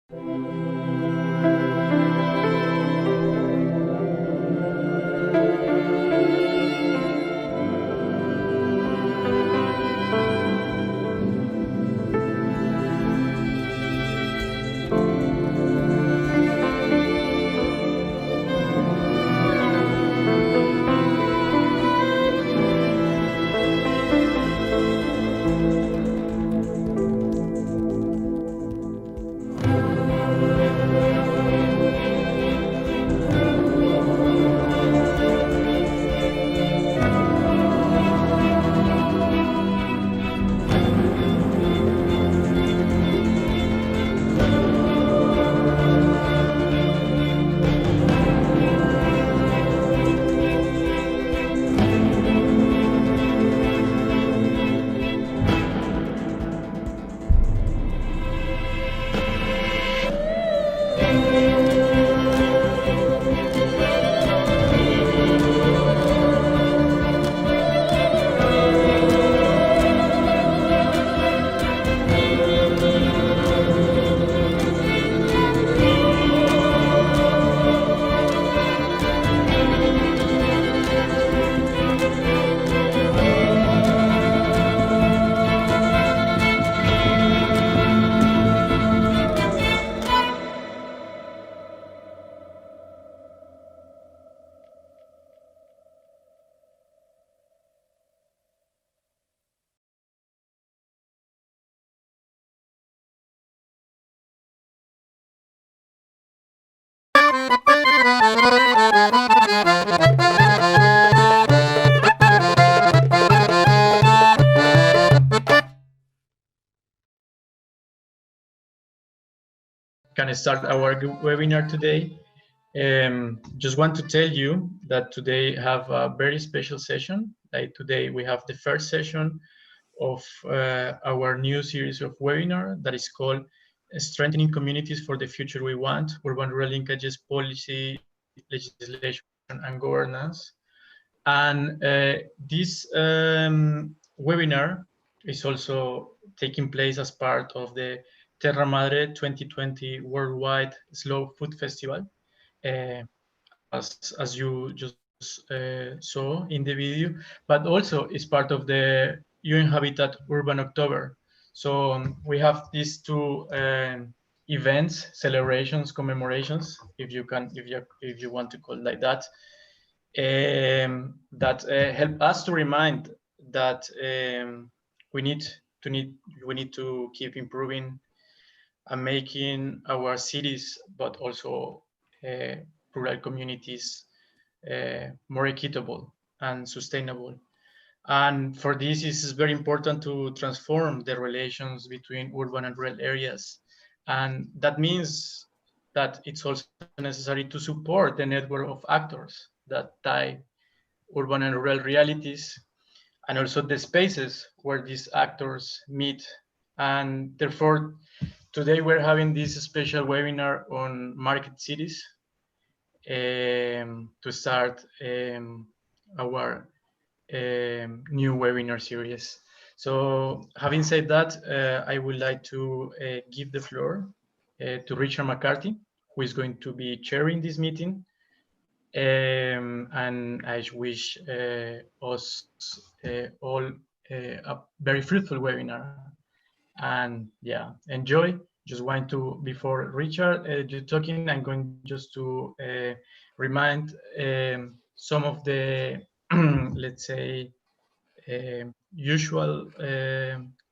Can start our webinar today. Just want to tell you that today have a very special session. Like today we have the first session of our new series of webinar that is called Strengthening Communities for the Future We Want, Urban Rural Linkages, Policy, Legislation, and Governance. And this webinar is also taking place as part of the Terra Madre 2020 Worldwide Slow Food Festival. As you just saw in the video, but also is part of the UN Habitat Urban October. So we have these two events, celebrations, commemorations, if you want to call it like that, that help us to remind that we need to keep improving and making our cities, but also rural communities more equitable and sustainable. And for this, it is very important to transform the relations between urban and rural areas. And that means that it's also necessary to support the network of actors that tie urban and rural realities, and also the spaces where these actors meet. And therefore, today we're having this special webinar on market cities to start our new webinar series. So having said that, I would like to give the floor to Richard McCarthy, who is going to be chairing this meeting. And I wish us all a very fruitful webinar. And yeah, enjoy. Just want to, before Richard you talking, I'm going just to remind some of the let's say usual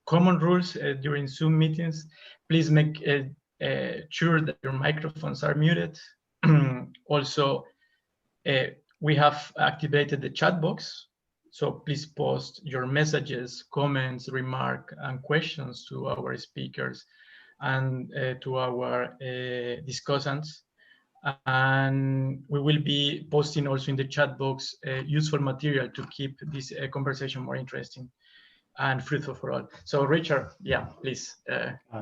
common rules during Zoom meetings. Please make sure that your microphones are muted. Also, we have activated the chat box, so please post your messages, comments, remarks, and questions to our speakers and to our discussants. And we will be posting also in the chat box useful material to keep this conversation more interesting and fruitful for all. So Richard, yeah, please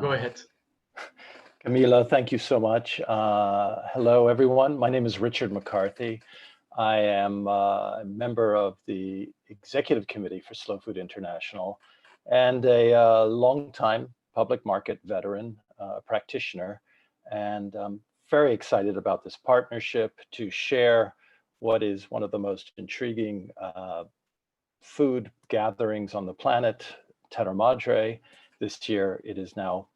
go ahead. Camila, thank you so much. Hello, everyone. My name is Richard McCarthy. I am a member of the Executive Committee for Slow Food International and a longtime public market veteran, practitioner. And I'm very excited about this partnership to share what is one of the most intriguing food gatherings on the planet, Terra Madre. This year, it is now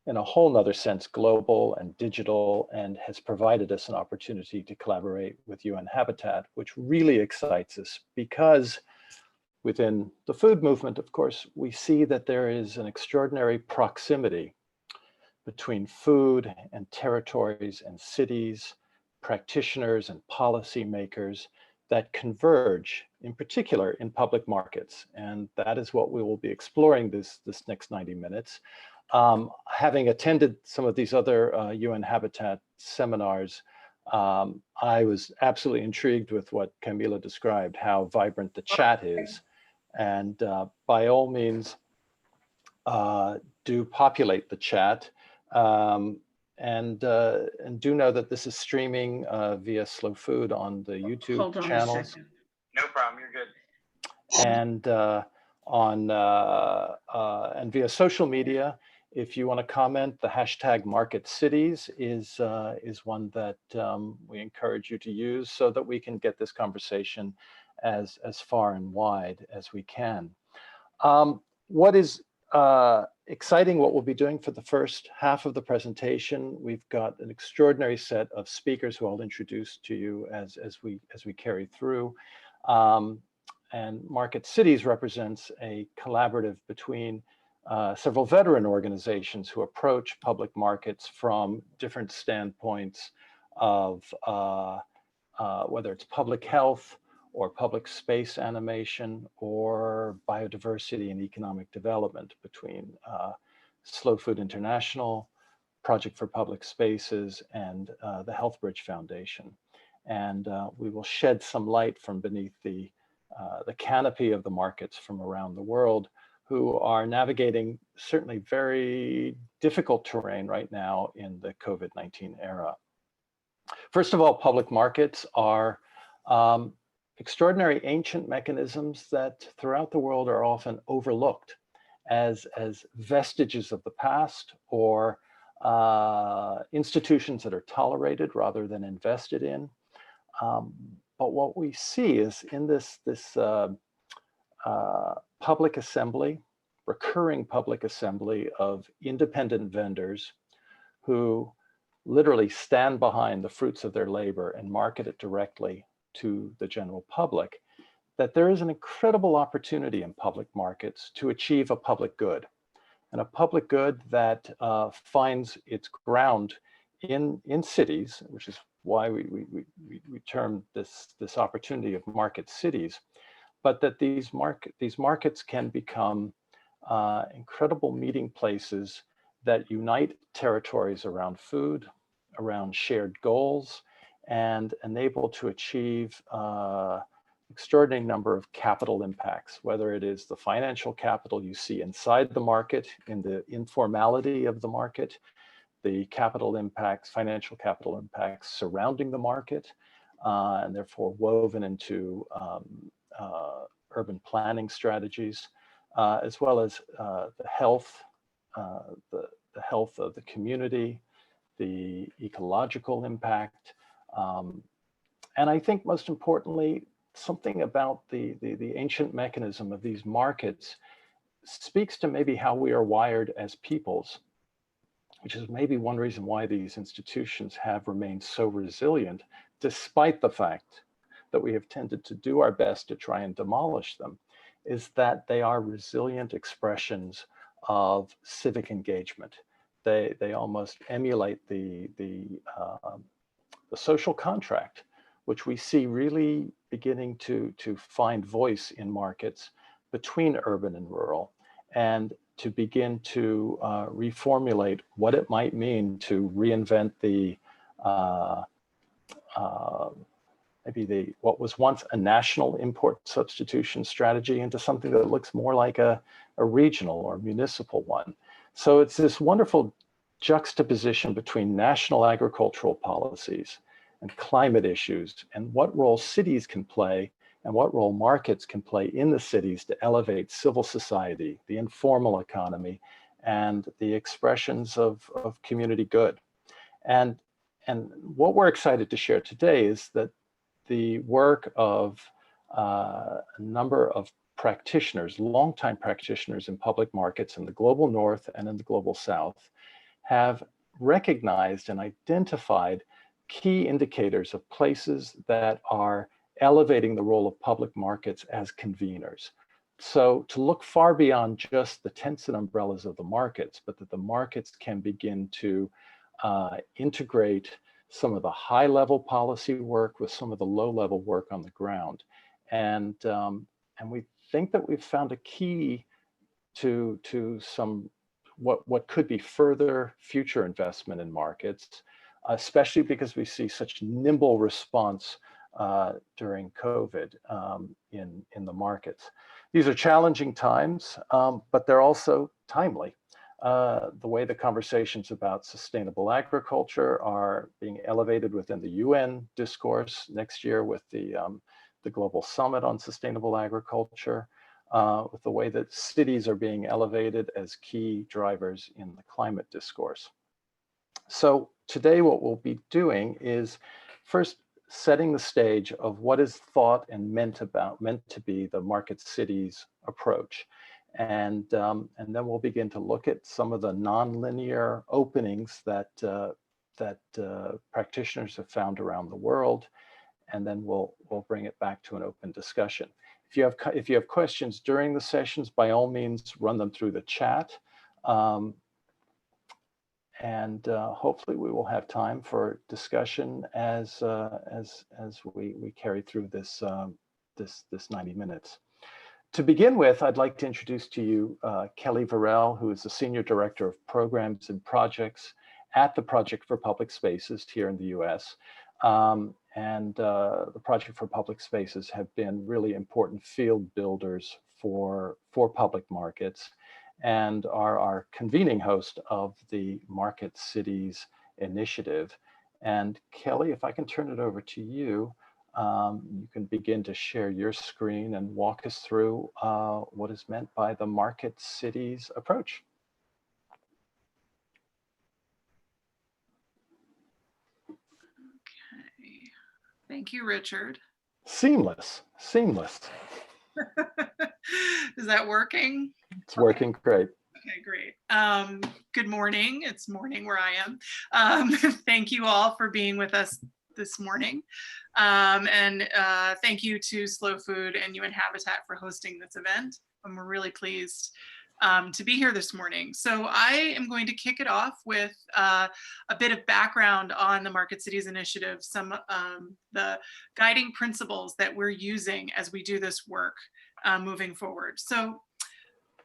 in a whole nother sense global and digital, and has provided us an opportunity to collaborate with UN Habitat, which really excites us because within the food movement, of course, we see that there is an extraordinary proximity between food and territories and cities, practitioners and policymakers that converge, in particular in public markets. And that is what we will be exploring this next 90 minutes. Having attended some of these other UN Habitat seminars, I was absolutely intrigued with what Camila described, how vibrant the chat is. And by all means, do populate the chat. And do know that this is streaming via Slow Food on the YouTube channels. No problem, you're good. And and via social media, if you want to comment, the hashtag Market Cities is one that we encourage you to use so that we can get this conversation as far and wide as we can. What is exciting, what we'll be doing for the first half of the presentation, we've got an extraordinary set of speakers who I'll introduce to you as we carry through. And Market Cities represents a collaborative between several veteran organizations who approach public markets from different standpoints of whether it's public health or public space animation or biodiversity and economic development, between Slow Food International, Project for Public Spaces, and the Health Bridge Foundation. And we will shed some light from beneath the canopy of the markets from around the world, who are navigating certainly very difficult terrain right now in the COVID-19 era. First of all, public markets are extraordinary ancient mechanisms that throughout the world are often overlooked as vestiges of the past, or institutions that are tolerated rather than invested in. But what we see is in this public assembly, recurring public assembly of independent vendors who literally stand behind the fruits of their labor and market it directly to the general public, that there is an incredible opportunity in public markets to achieve a public good, and a public good that finds its ground in cities, which is why we term this opportunity of market cities, but that these markets can become incredible meeting places that unite territories around food, around shared goals, and enable to achieve extraordinary number of capital impacts, whether it is the financial capital you see inside the market, in the informality of the market, the capital impacts, financial capital impacts surrounding the market, and therefore woven into urban planning strategies, as well as the health of the community, the ecological impact, and I think most importantly, something about the ancient mechanism of these markets speaks to maybe how we are wired as peoples, which is maybe one reason why these institutions have remained so resilient, despite the fact that we have tended to do our best to try and demolish them, is that they are resilient expressions of civic engagement. They almost emulate the social contract, which we see really beginning to find voice in markets between urban and rural, and to begin to reformulate what it might mean to reinvent maybe what was once a national import substitution strategy into something that looks more like a regional or municipal one. So it's this wonderful juxtaposition between national agricultural policies and climate issues, and what role cities can play and what role markets can play in the cities to elevate civil society, the informal economy, and the expressions of community good. And what we're excited to share today is that the work of a number of practitioners, longtime practitioners in public markets in the global north and in the global south, have recognized and identified key indicators of places that are elevating the role of public markets as conveners. So to look far beyond just the tents and umbrellas of the markets, but that the markets can begin to integrate some of the high-level policy work with some of the low-level work on the ground. And we think that we've found a key to some what could be further future investment in markets, especially because we see such nimble response during COVID in the markets. These are challenging times, but they're also timely. The way the conversations about sustainable agriculture are being elevated within the UN discourse next year with the Global Summit on Sustainable Agriculture, with the way that cities are being elevated as key drivers in the climate discourse. So today what we'll be doing is first setting the stage of what is thought and meant to be the market cities approach. And then we'll begin to look at some of the nonlinear openings that practitioners have found around the world, and then we'll bring it back to an open discussion. If you have questions during the sessions, by all means, run them through the chat, and hopefully we will have time for discussion as we carry through this 90 minutes. To begin with, I'd like to introduce to you Kelly Verel, who is the Senior Director of Programs and Projects at the Project for Public Spaces here in the US. The Project for Public Spaces have been really important field builders for public markets and are our convening host of the Market Cities Initiative. And Kelly, if I can turn it over to you, you can begin to share your screen and walk us through what is meant by the Market Cities approach. Okay. Thank you, Richard. Seamless, seamless. Is that working? It's working great. Okay, great. Good morning. It's morning where I am. Thank you all for being with us this morning. Thank you to Slow Food and UN Habitat for hosting this event. We're really pleased to be here this morning. So I am going to kick it off with a bit of background on the Market Cities Initiative, some the guiding principles that we're using as we do this work moving forward. So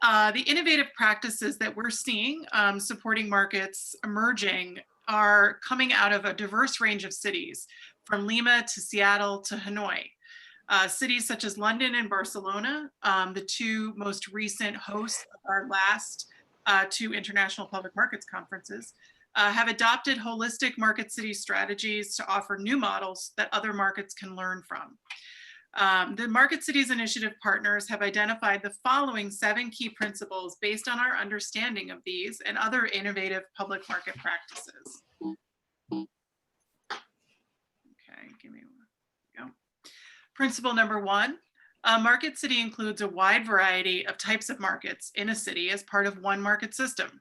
the innovative practices that we're seeing supporting markets emerging are coming out of a diverse range of cities, from Lima to Seattle to Hanoi. Cities such as London and Barcelona, the two most recent hosts of our last two International Public Markets Conferences, have adopted holistic market city strategies to offer new models that other markets can learn from. The Market Cities Initiative partners have identified the following 7 key principles based on our understanding of these and other innovative public market practices. Okay, give me one. Go. Principle number 1, a market city includes a wide variety of types of markets in a city as part of one market system.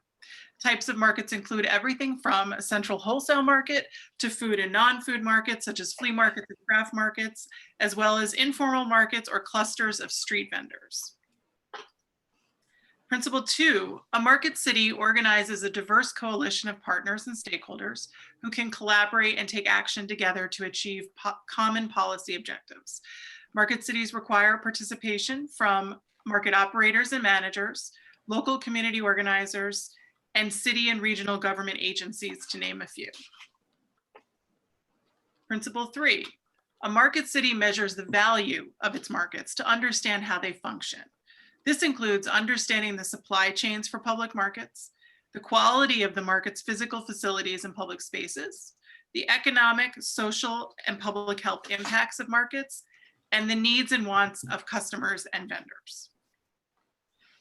Types of markets include everything from a central wholesale market to food and non-food markets, such as flea markets and craft markets, as well as informal markets or clusters of street vendors. Principle 2, a market city organizes a diverse coalition of partners and stakeholders who can collaborate and take action together to achieve common policy objectives. Market cities require participation from market operators and managers, local community organizers, and city and regional government agencies, to name a few. Principle 3, a market city measures the value of its markets to understand how they function. This includes understanding the supply chains for public markets, the quality of the market's physical facilities and public spaces, the economic, social, and public health impacts of markets, and the needs and wants of customers and vendors.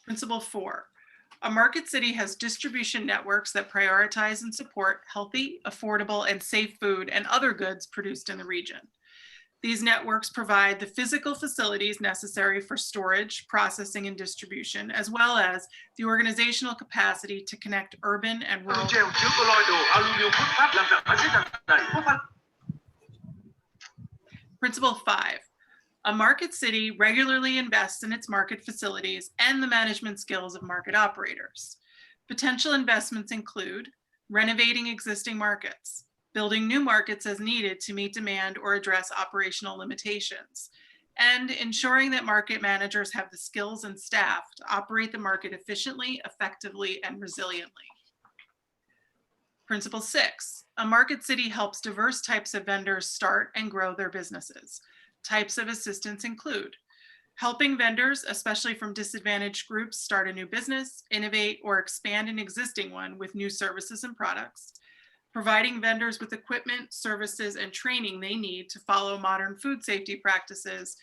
Principle 4, A market city has distribution networks that prioritize and support healthy, affordable, and safe food and other goods produced in the region. These networks provide the physical facilities necessary for storage, processing, and distribution, as well as the organizational capacity to connect urban and rural. Principle 5. A market city regularly invests in its market facilities and the management skills of market operators. Potential investments include renovating existing markets, building new markets as needed to meet demand or address operational limitations, and ensuring that market managers have the skills and staff to operate the market efficiently, effectively, and resiliently. Principle 6, a market city helps diverse types of vendors start and grow their businesses. Types of assistance include helping vendors, especially from disadvantaged groups, start a new business, innovate, or expand an existing one with new services and products, providing vendors with equipment, services, and training they need to follow modern food safety practices,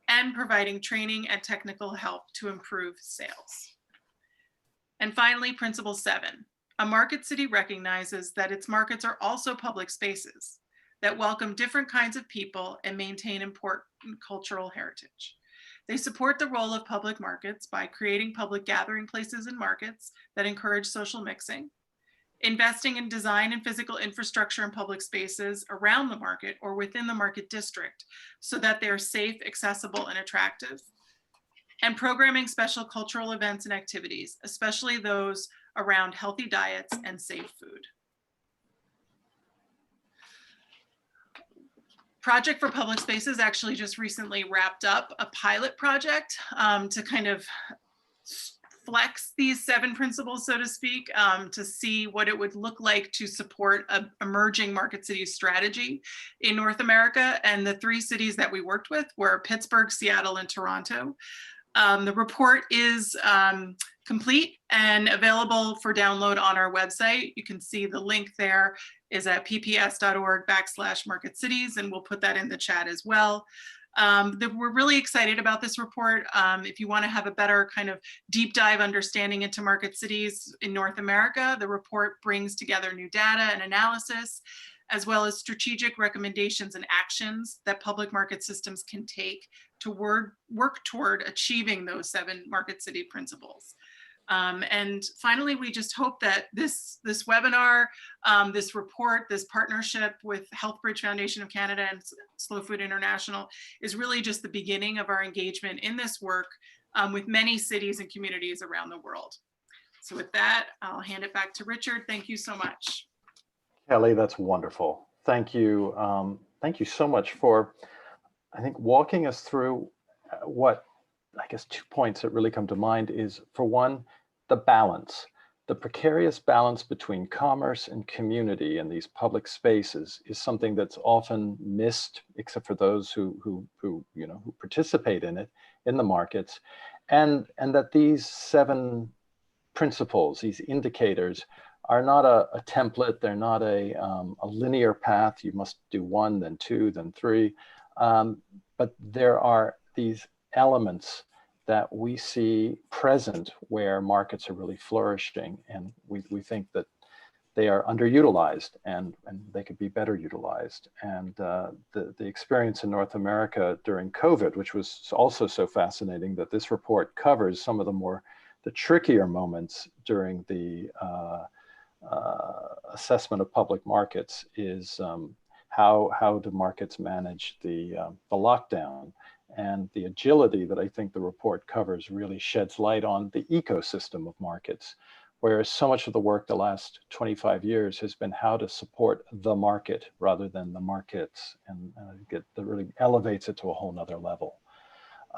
and providing training and technical help to improve sales. And finally, Principle 7, a market city recognizes that its markets are also public spaces that welcome different kinds of people and maintain important cultural heritage. They support the role of public markets by creating public gathering places and markets that encourage social mixing, investing in design and physical infrastructure in public spaces around the market or within the market district so that they are safe, accessible, and attractive, and programming special cultural events and activities, especially those around healthy diets and safe food. Project for Public Spaces actually just recently wrapped up a pilot project to kind of flex these 7 principles, so to speak, to see what it would look like to support an emerging market city strategy in North America. And the 3 cities that we worked with were Pittsburgh, Seattle, and Toronto. The report is complete and available for download on our website. You can see the link there is at pps.org/market cities, and we'll put that in the chat as well. We're really excited about this report. If you want to have a better kind of deep dive understanding into market cities in North America, the report brings together new data and analysis, as well as strategic recommendations and actions that public market systems can take to work toward achieving those 7 market city principles. And finally, we just hope that this webinar, this report, this partnership with Healthbridge Foundation of Canada and Slow Food International is really just the beginning of our engagement in this work with many cities and communities around the world. So with that, I'll hand it back to Richard. Thank you so much. Kelly, that's wonderful. Thank you. Thank you so much for, I think, walking us through what, I guess, 2 points that really come to mind is, for one, the balance. The precarious balance between commerce and community in these public spaces is something that's often missed, except for those who participate in it, in the markets, and that these 7 principles, these indicators, are not a template. They're not a linear path. You must do 1, then 2, then 3. But there are these elements that we see present where markets are really flourishing. And we think that they are underutilized and they could be better utilized. And the experience in North America during COVID, which was also so fascinating that this report covers some of the trickier moments during the assessment of public markets, is how do markets manage the lockdown, and the agility that I think the report covers really sheds light on the ecosystem of markets, whereas so much of the work the last 25 years has been how to support the market rather than the markets, and I think it really elevates it to a whole nother level.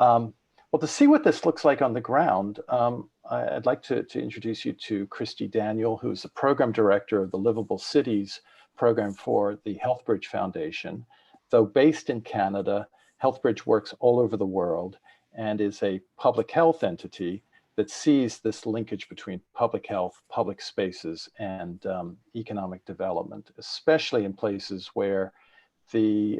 Well, to see what this looks like on the ground, I'd like to introduce you to Kristie Daniel, who's the program director of the Livable Cities program for the Healthbridge Foundation. Though based in Canada, Healthbridge works all over the world and is a public health entity that sees this linkage between public health, public spaces, and economic development, especially in places where the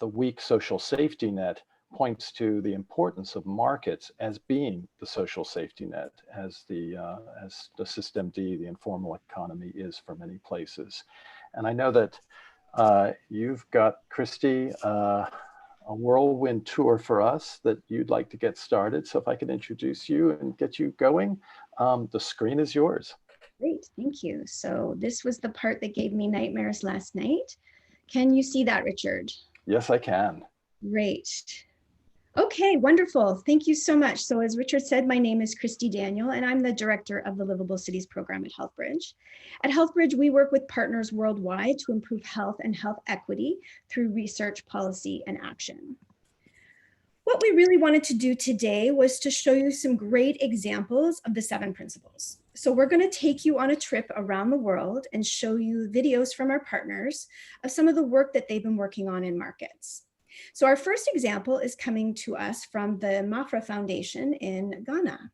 weak social safety net points to the importance of markets as being the social safety net, as the System D, the informal economy, is for many places. And I know that you've got, Kristie, a whirlwind tour for us that you'd like to get started. So if I could introduce you and get you going, the screen is yours. Great, thank you. So this was the part that gave me nightmares last night. Can you see that, Richard? Yes, I can. Great. Okay, wonderful. Thank you so much. So as Richard said, my name is Kristie Daniel, and I'm the director of the Livable Cities program at HealthBridge. At HealthBridge, we work with partners worldwide to improve health and health equity through research, policy, and action. What we really wanted to do today was to show you some great examples of the 7 principles. So we're going to take you on a trip around the world and show you videos from our partners of some of the work that they've been working on in markets. So our first example is coming to us from the Mafra Foundation in Ghana.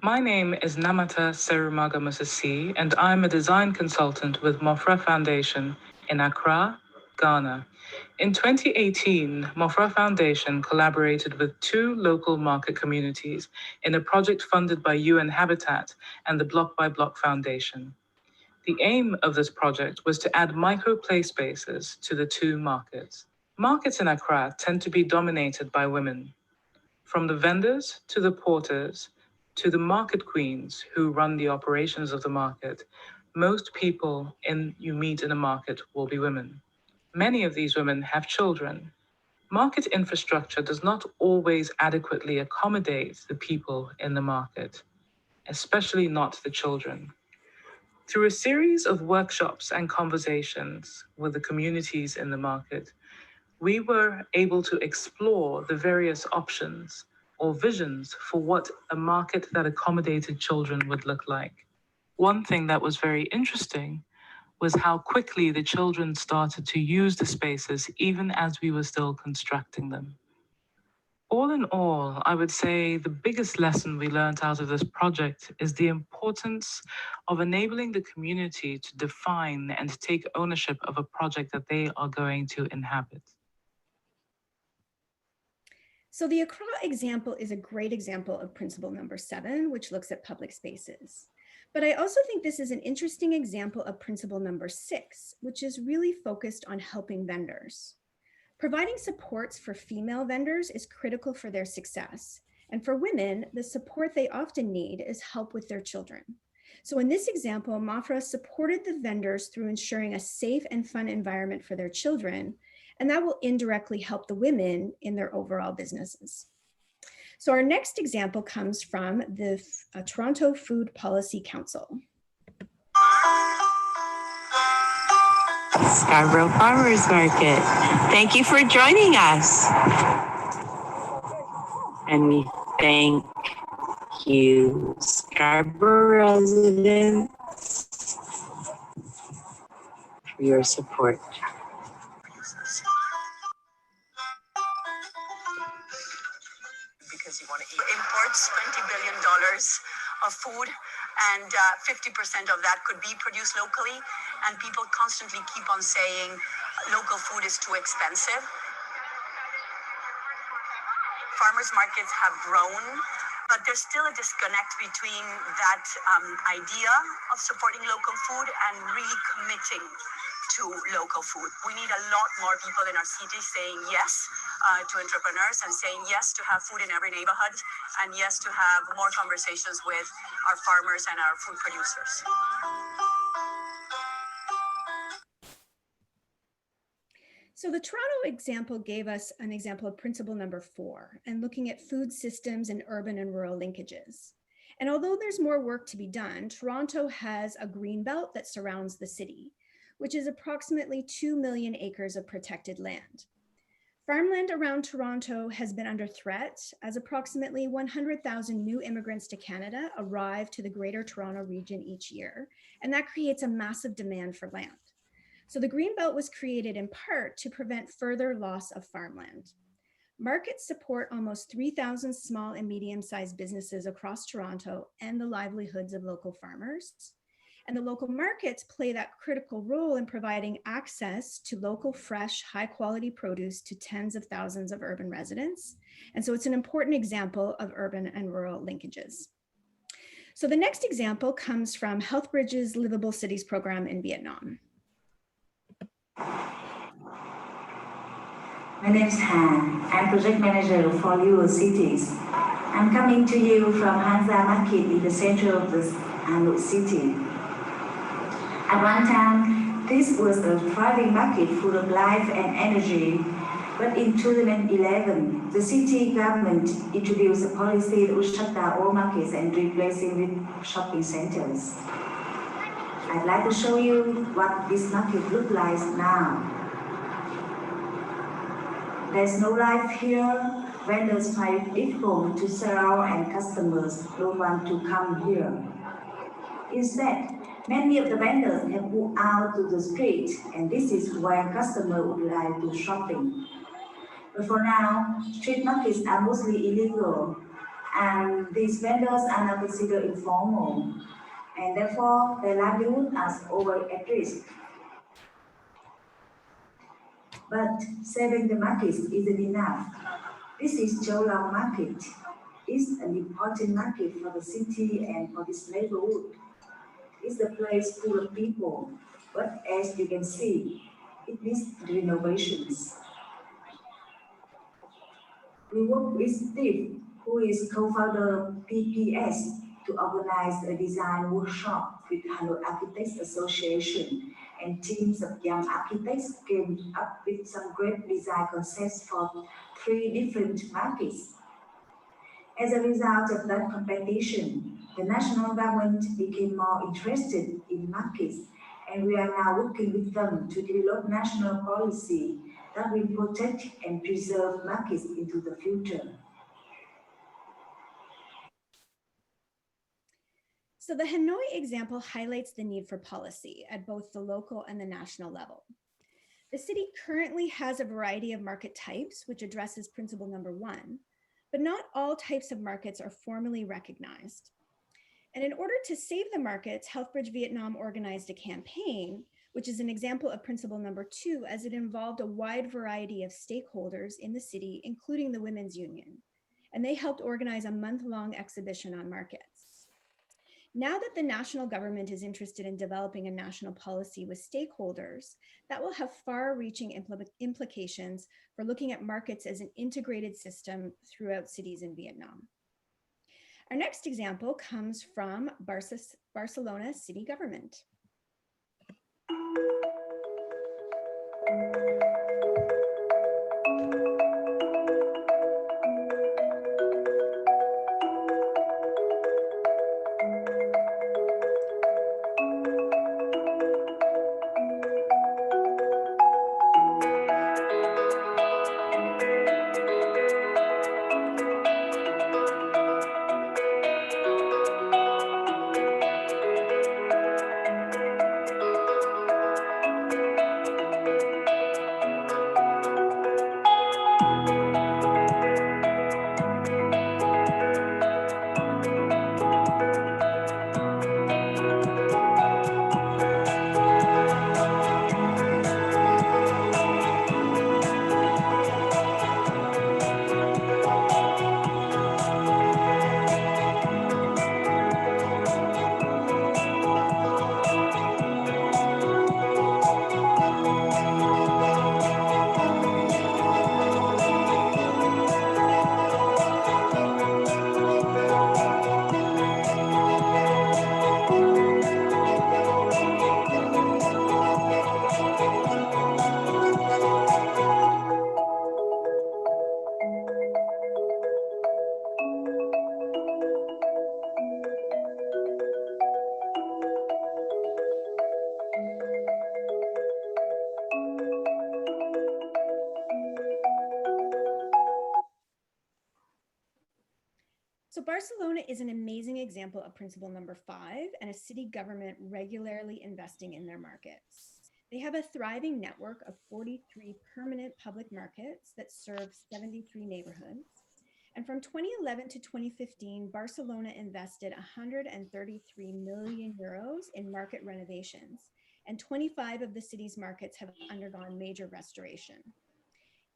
My name is Namata Serumaga Musasi, and I'm a design consultant with Mafra Foundation in Accra, Ghana. In 2018, Mafra Foundation collaborated with 2 local market communities in a project funded by UN Habitat and the Block by Block Foundation. The aim of this project was to add micro play spaces to the 2 markets. Markets in Accra tend to be dominated by women. From the vendors to the porters to the market queens who run the operations of the market, most people you meet in a market will be women. Many of these women have children. Market infrastructure does not always adequately accommodate the people in the market, especially not the children. Through a series of workshops and conversations with the communities in the market, we were able to explore the various options or visions for what a market that accommodated children would look like. One thing that was very interesting was how quickly the children started to use the spaces even as we were still constructing them. All in all, I would say the biggest lesson we learned out of this project is the importance of enabling the community to define and take ownership of a project that they are going to inhabit. So the Accra example is a great example of principle number 7, which looks at public spaces. But I also think this is an interesting example of principle number 6, which is really focused on helping vendors. Providing supports for female vendors is critical for their success. And for women, the support they often need is help with their children. So in this example, Mafra supported the vendors through ensuring a safe and fun environment for their children, and that will indirectly help the women in their overall businesses. So our next example comes from the Toronto Food Policy Council. Scarborough Farmers Market. Thank you for joining us. And we thank you, Scarborough residents, for your support. Because you want to eat. Imports $20 billion of food, and 50% of that could be produced locally. And people constantly keep on saying local food is too expensive. Farmers markets have grown, but there's still a disconnect between that idea of supporting local food and really committing to local food. We need a lot more people in our cities saying yes to entrepreneurs and saying yes to have food in every neighborhood, and yes to have more conversations with our farmers and our food producers. So the Toronto example gave us an example of principle number 4 and looking at food systems and urban and rural linkages. And although there's more work to be done, Toronto has a green belt that surrounds the city, which is approximately 2 million acres of protected land. Farmland around Toronto has been under threat as approximately 100,000 new immigrants to Canada arrive to the Greater Toronto region each year, and that creates a massive demand for land. So the Greenbelt was created in part to prevent further loss of farmland. Markets support almost 3,000 small and medium-sized businesses across Toronto and the livelihoods of local farmers. And the local markets play that critical role in providing access to local, fresh, high quality produce to tens of thousands of urban residents. And so it's an important example of urban and rural linkages. So the next example comes from Healthbridge's Livable Cities program in Vietnam. My name is Han. I'm project manager for Livable Cities. I'm coming to you from Hansa Market in the center of the Hanoi city. At one time, this was a thriving market full of life and energy. But in 2011, the city government introduced a policy that would shut down all markets and replace it with shopping centers. I'd like to show you what this market looks like now. There's no life here. Vendors find it difficult to sell and customers don't want to come here. Instead, many of the vendors have moved out to the street, and this is where customers would like to shopping. But for now, street markets are mostly illegal, and these vendors are now considered informal, and therefore their livelihood is over at risk. But saving the markets isn't enough. This is Châu Long Market. It's an important market for the city and for this neighborhood. It's a place full of people, but as you can see, it needs renovations. We work with Steve, who is co-founder of PPS, to organize a design workshop with Hanoi Architects Association, and teams of young architects came up with some great design concepts for 3 different markets. As a result of that competition, the national government became more interested in markets, and we are now working with them to develop national policy that will protect and preserve markets into the future. So the Hanoi example highlights the need for policy at both the local and the national level. The city currently has a variety of market types, which addresses principle number 1, but not all types of markets are formally recognized. And in order to save the markets, Healthbridge Vietnam organized a campaign, which is an example of principle number 2, as it involved a wide variety of stakeholders in the city, including the Women's Union. And they helped organize a month-long exhibition on markets. Now that the national government is interested in developing a national policy with stakeholders, that will have far-reaching implications for looking at markets as an integrated system throughout cities in Vietnam. Our next example comes from Barcelona city government. So Barcelona is an amazing example of principle number 5 and a city government regularly investing in their markets. They have a thriving network of 43 permanent public markets that serve 73 neighborhoods. And from 2011 to 2015, Barcelona invested 133 million euros in market renovations, and 25 of the city's markets have undergone major restoration.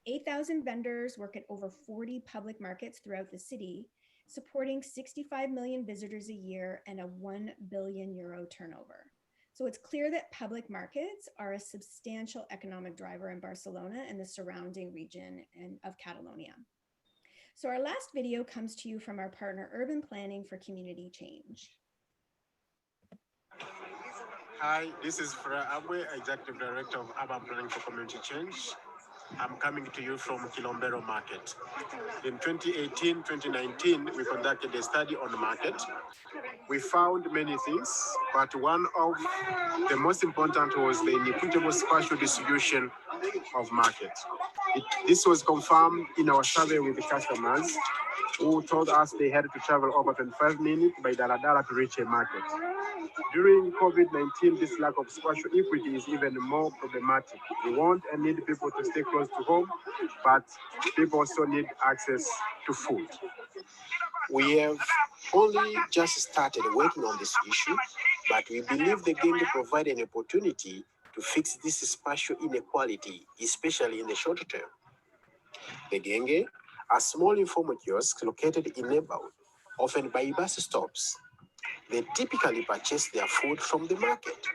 8,000 vendors work at over 40 public markets throughout the city, supporting 65 million visitors a year and a 1 billion euro turnover. So it's clear that public markets are a substantial economic driver in Barcelona and the surrounding region of Catalonia. So our last video comes to you from our partner Urban Planning for Community Change. Hi, this is Verel, Executive Director of Urban Planning for Community Change. I'm coming to you from Kilombero Market. In 2018-2019, we conducted a study on the market. We found many things, but one of the most important was the inequitable spatial distribution of market. This was confirmed in our survey with the customers who told us they had to travel over 25 minutes by Daladala to reach a market. During COVID-19, this lack of spatial equity is even more problematic. We want and need people to stay close to home, but people also need access to food. We have only just started working on this issue, but we believe the game to provide an opportunity to fix this spatial inequality, especially in the short term. The Genge are small informal kiosks located in neighborhoods, often by bus stops. They typically purchase their food from the market.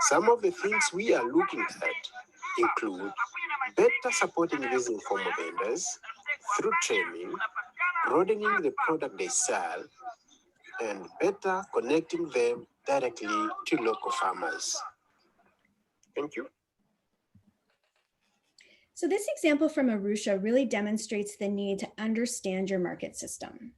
Some of the things we are looking at include better supporting these informal vendors through training, broadening the product they sell, and better connecting them directly to local farmers. Thank you. So this example from Arusha really demonstrates the need to understand your market system.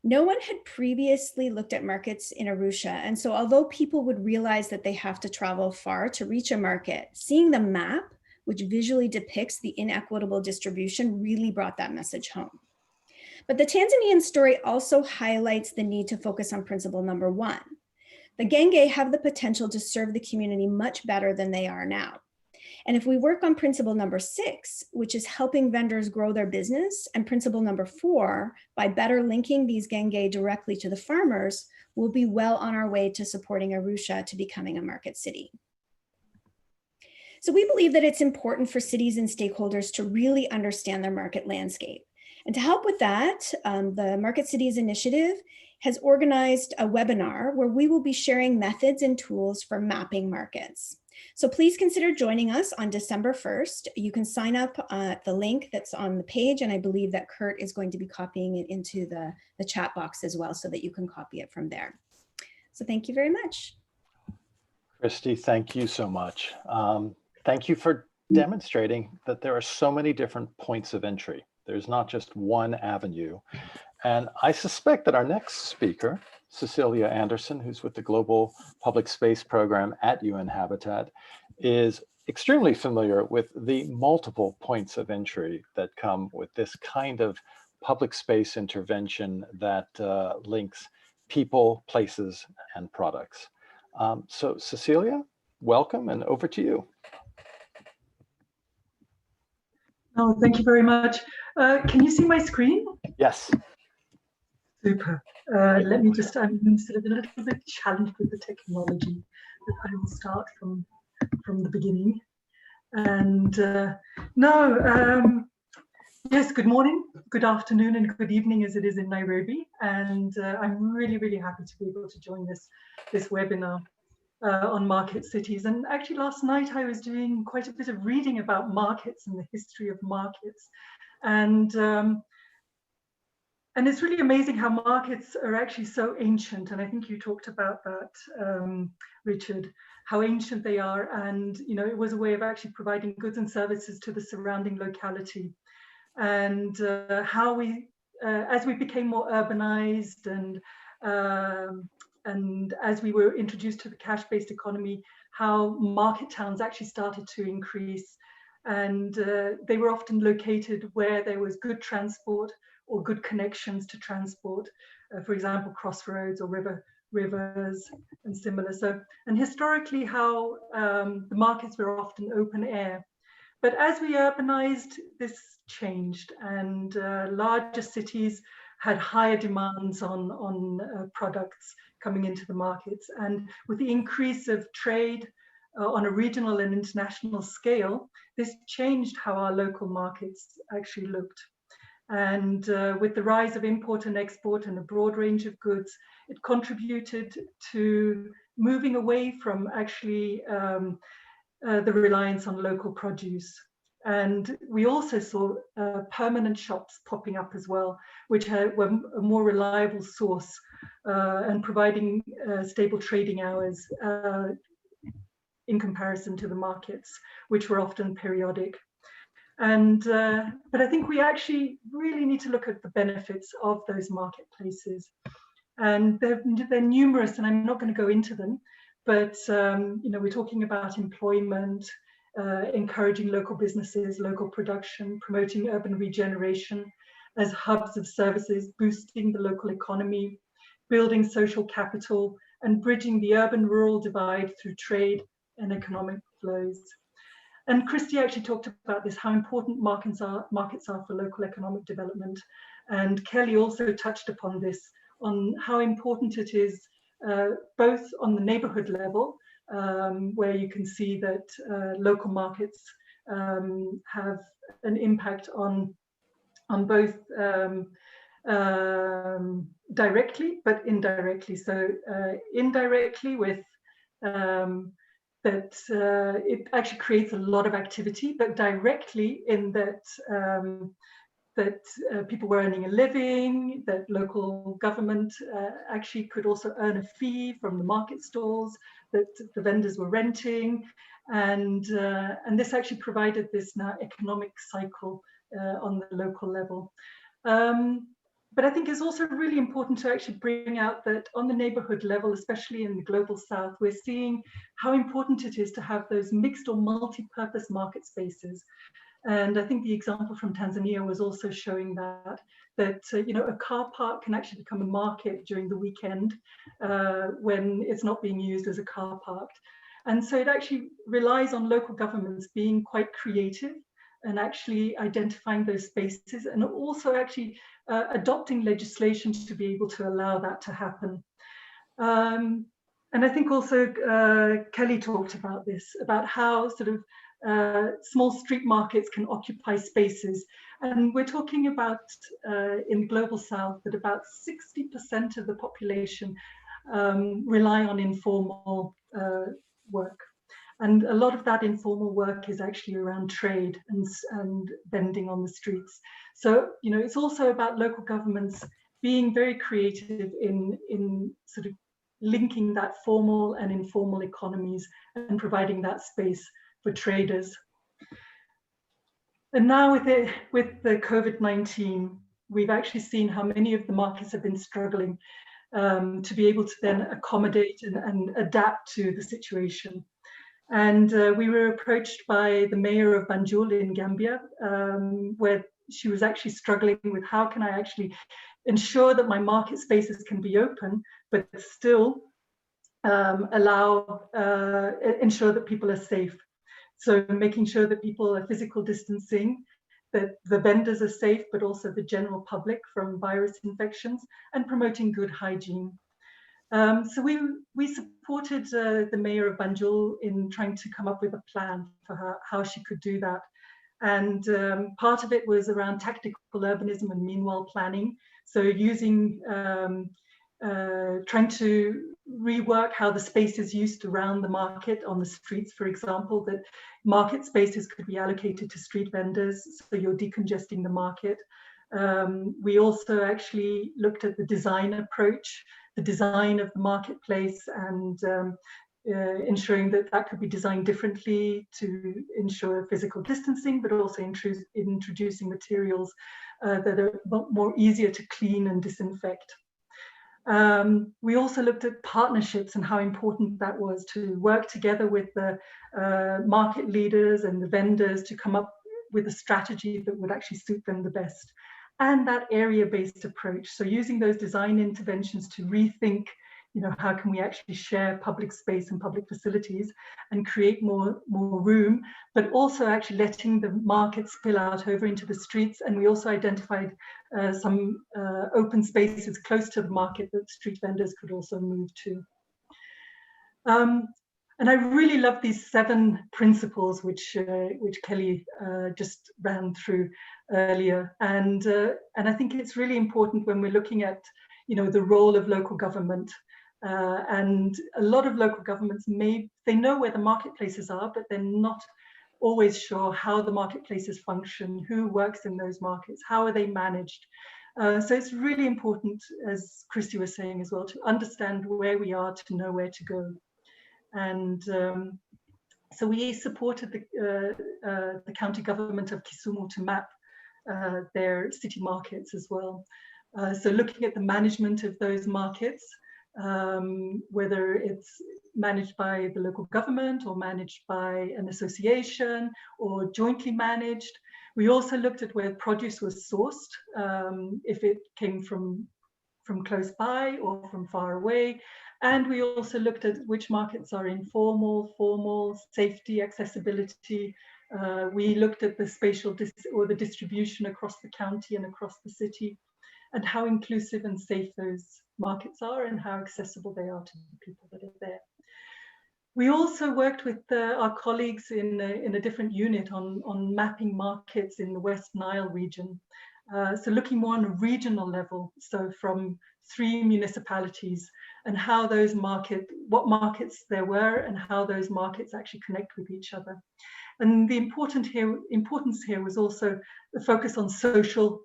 No one had previously looked at markets in Arusha, and so although people would realize that they have to travel far to reach a market, seeing the map, which visually depicts the inequitable distribution, really brought that message home. But the Tanzanian story also highlights the need to focus on principle number 1. The Genge have the potential to serve the community much better than they are now. And if we work on principle number 6, which is helping vendors grow their business, and principle number 4, by better linking these Genge directly to the farmers, we'll be well on our way to supporting Arusha to becoming a market city. So we believe that it's important for cities and stakeholders to really understand their market landscape. And to help with that, the Market Cities Initiative has organized a webinar where we will be sharing methods and tools for mapping markets. So please consider joining us on December 1st. You can sign up at the link that's on the page, and I believe that Kurt is going to be copying it into the chat box as well so that you can copy it from there. So thank you very much. Kristie, thank you so much. Thank you for demonstrating that there are so many different points of entry. There's not just one avenue. And I suspect that our next speaker, Cecilia Andersson, who's with the Global Public Space Program at UN Habitat, is extremely familiar with the multiple points of entry that come with this kind of public space intervention that links people, places, and products. So Cecilia, welcome, and over to you. Oh, thank you very much. Can you see my screen? Yes. Super. Let me just, I'm sort of a little bit challenged with the technology, but I will start from the beginning. And yes, good morning, good afternoon, and good evening as it is in Nairobi. And I'm really, really happy to be able to join this webinar on market cities. And actually last night I was doing quite a bit of reading about markets and the history of markets. And it's really amazing how markets are actually so ancient. And I think you talked about that, Richard, how ancient they are. And, you know, it was a way of actually providing goods and services to the surrounding locality. And how we, as we became more urbanized and as we were introduced to the cash-based economy, how market towns actually started to increase. And they were often located where there was good transport or good connections to transport, for example, crossroads or rivers and similar. So, and historically how the markets were often open air. But as we urbanized, this changed, and larger cities had higher demands on products coming into the markets. And with the increase of trade on a regional and international scale, this changed how our local markets actually looked. And with the rise of import and export and a broad range of goods, it contributed to moving away from actually the reliance on local produce. And we also saw permanent shops popping up as well, which were a more reliable source and providing stable trading hours in comparison to the markets, which were often periodic. And but I think we actually really need to look at the benefits of those marketplaces, and they're numerous, and I'm not going to go into them. But you know, we're talking about employment, encouraging local businesses, local production, promoting urban regeneration as hubs of services, boosting the local economy, building social capital, and bridging the urban-rural divide through trade and economic flows. And Kristie actually talked about this, how important markets are for local economic development. And Kelly also touched upon this, on how important it is, both on the neighborhood level, where you can see that local markets have an impact on both directly, but indirectly. So indirectly with that it actually creates a lot of activity, but directly in that people were earning a living, that local government actually could also earn a fee from the market stalls that the vendors were renting, and this actually provided this now economic cycle on the local level. But I think it's also really important to actually bring out that on the neighborhood level, especially in the global south, we're seeing how important it is to have those mixed or multi-purpose market spaces. And I think the example from Tanzania was also showing that you know, a car park can actually become a market during the weekend when it's not being used as a car park. And so it actually relies on local governments being quite creative and actually identifying those spaces, and also actually adopting legislation to be able to allow that to happen. And I think also Kelly talked about this, about how sort of small street markets can occupy spaces. And we're talking about in the global south that about 60% of the population rely on informal work. And a lot of that informal work is actually around trade and vending on the streets. So, you know, it's also about local governments being very creative in sort of linking that formal and informal economies and providing that space for traders. And now with the COVID-19, we've actually seen how many of the markets have been struggling to be able to then accommodate and adapt to the situation. And we were approached by the mayor of Banjul in Gambia, where she was actually struggling with how can I actually ensure that my market spaces can be open, but still ensure that people are safe. So making sure that people are physical distancing, that the vendors are safe, but also the general public from virus infections, and promoting good hygiene. So we supported the mayor of Banjul in trying to come up with a plan for how she could do that. And part of it was around tactical urbanism and meanwhile planning. So using, trying to rework how the space is used around the market on the streets, for example, that market spaces could be allocated to street vendors, so you're decongesting the market. We also actually looked at the design approach, the design of the marketplace, and ensuring that that could be designed differently to ensure physical distancing, but also introducing materials that are more easier to clean and disinfect. We also looked at partnerships and how important that was, to work together with the market leaders and the vendors to come up with a strategy that would actually suit them the best. And that area-based approach, so using those design interventions to rethink how can we actually share public space and public facilities and create more room, but also actually letting the market spill out over into the streets. And we also identified some open spaces close to the market that street vendors could also move to. And I really love these 7 principles which Kelly just ran through earlier, and I think it's really important when we're looking at the role of local government. And a lot of local governments they know where the marketplaces are, but they're not always sure how the marketplaces function, who works in those markets, how are they managed. So it's really important, as Kristie was saying as well, to understand where we are, to know where to go. And so we supported the county government of Kisumu to map their city markets as well. So looking at the management of those markets, whether it's managed by the local government or managed by an association or jointly managed. We also looked at where produce was sourced, if it came from close by or from far away. And we also looked at which markets are informal, formal, safety, accessibility. We looked at the spatial the distribution across the county and across the city, and how inclusive and safe those markets are and how accessible they are to the people that are there. We also worked with our colleagues in a different unit on mapping markets in the West Nile region. So looking more on a regional level, so from 3 municipalities, and how those what markets there were and how those markets actually connect with each other. And the importance here was also the focus on social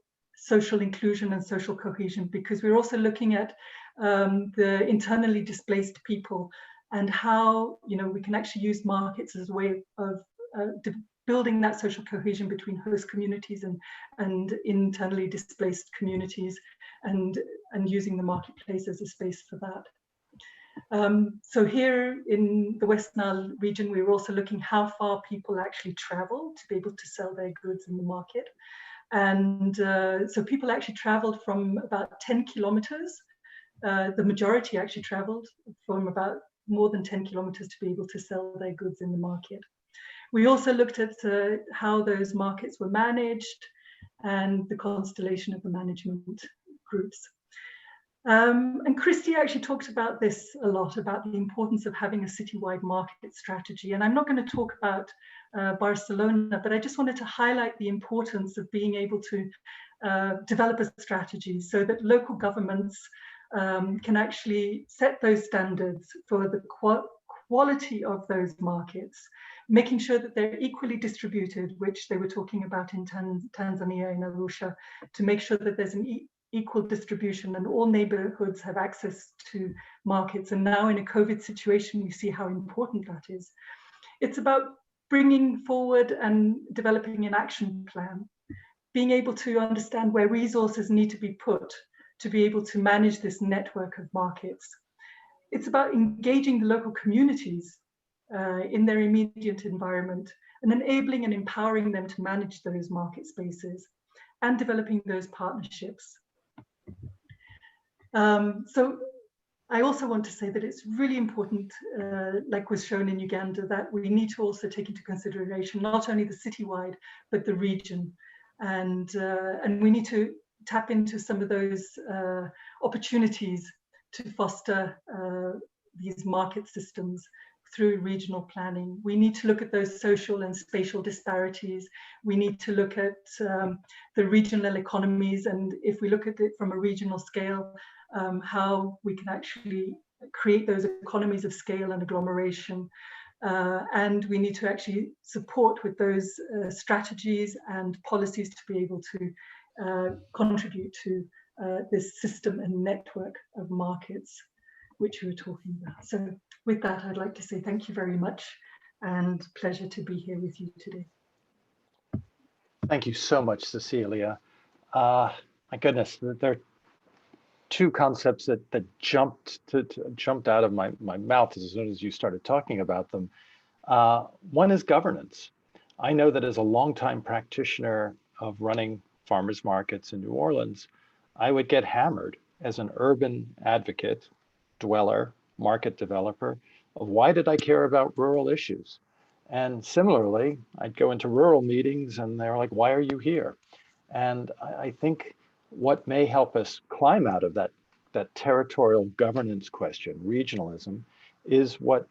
inclusion and social cohesion, because we're also looking at the internally displaced people and how we can actually use markets as a way of building that social cohesion between host communities and internally displaced communities, and using the marketplace as a space for that. So here in the West Nile region, we were also looking how far people actually travel to be able to sell their goods in the market. And so people actually traveled from about 10 kilometers. The majority actually traveled from about more than 10 kilometers to be able to sell their goods in the market. We also looked at how those markets were managed and the constellation of the management groups. And Kristie actually talked about this a lot, about the importance of having a citywide market strategy. And I'm not going to talk about Barcelona, but I just wanted to highlight the importance of being able to develop a strategy so that local governments can actually set those standards for the quality of those markets, making sure that they're equally distributed, which they were talking about in Tanzania, in Arusha, to make sure that there's an equal distribution and all neighborhoods have access to markets. And now in a COVID situation, we see how important that is. It's about bringing forward and developing an action plan, being able to understand where resources need to be put to be able to manage this network of markets. It's about engaging the local communities in their immediate environment and enabling and empowering them to manage those market spaces and developing those partnerships. So I also want to say that it's really important, like was shown in Uganda, that we need to also take into consideration not only the citywide, but the region. And we need to tap into some of those opportunities to foster these market systems through regional planning. We need to look at those social and spatial disparities. We need to look at the regional economies, and if we look at it from a regional scale, how we can actually create those economies of scale and agglomeration. And we need to actually support with those strategies and policies to be able to contribute to this system and network of markets which we were talking about. So with that, I'd like to say thank you very much and pleasure to be here with you today. Thank you so much, Cecilia. My goodness, there are 2 concepts that jumped out of my mouth as soon as you started talking about them. One is governance. I know that as a longtime practitioner of running farmers markets in New Orleans, I would get hammered as an urban advocate dweller, market developer, of why did I care about rural issues? And similarly, I'd go into rural meetings and they're like, why are you here? And I think what may help us climb out of that territorial governance question, regionalism, is what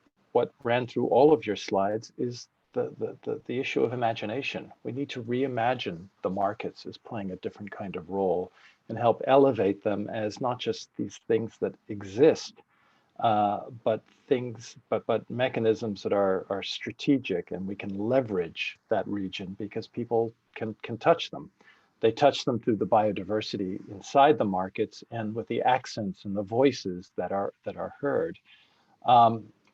ran through all of your slides, is the issue of imagination. We need to reimagine the markets as playing a different kind of role and help elevate them as not just these things that exist, but mechanisms that are strategic, and we can leverage that region because people can touch them. They touch them through the biodiversity inside the markets and with the accents and the voices that are heard.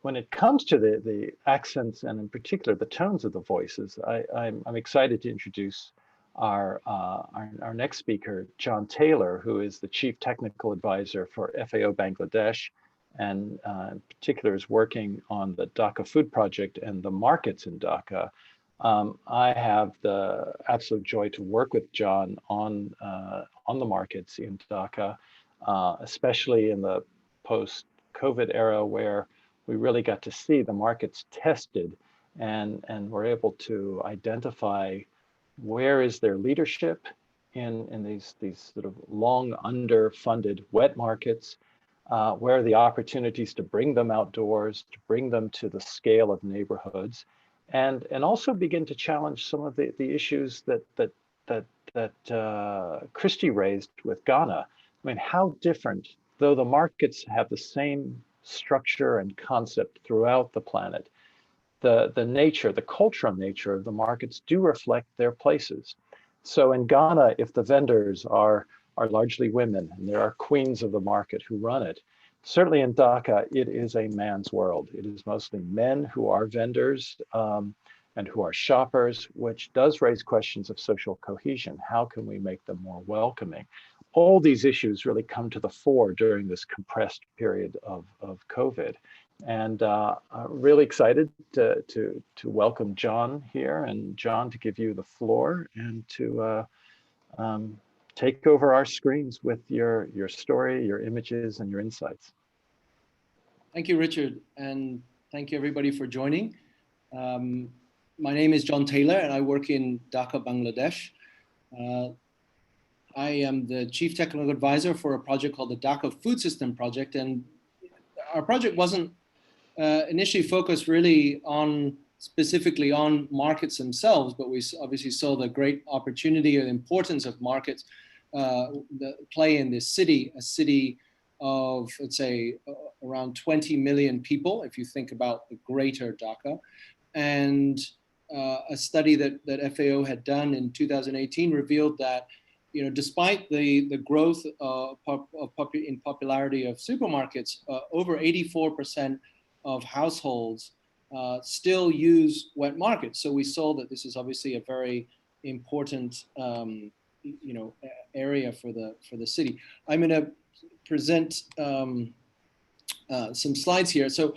When it comes to the accents and in particular the tones of the voices, I'm excited to introduce our next speaker, John Taylor, who is the Chief Technical Advisor for FAO Bangladesh, and in particular is working on the Dhaka Food Project and the markets in Dhaka. I have the absolute joy to work with John on the markets in Dhaka, especially in the post-COVID era, where we really got to see the markets tested, and we're able to identify where is their leadership in these sort of long underfunded wet markets, where are the opportunities to bring them outdoors, to bring them to the scale of neighborhoods, and also begin to challenge some of the issues that Kristie raised with Ghana. I mean, how different, though the markets have the same structure and concept throughout the planet, the nature, the cultural nature of the markets do reflect their places. So in Ghana, if the vendors are largely women and there are queens of the market who run it, certainly in Dhaka, it is a man's world. It is mostly men who are vendors and who are shoppers, which does raise questions of social cohesion. How can we make them more welcoming? All these issues really come to the fore during this compressed period of COVID. And I'm really excited to welcome John here, and John, to give you the floor and to take over our screens with your story, your images, and your insights. Thank you, Richard, and thank you everybody for joining. My name is John Taylor, and I work in Dhaka, Bangladesh. I am the Chief Technical Advisor for a project called the Dhaka Food System Project, and our project wasn't initially focused really specifically on markets themselves, but we obviously saw the great opportunity and importance of markets that play in this city, a city of, let's say, around 20 million people, if you think about the greater Dhaka. And a study that FAO had done in 2018 revealed that, despite the growth in popularity of supermarkets, over 84% of households still use wet markets. So we saw that this is obviously a very important area for the city. I'm going to present some slides here. So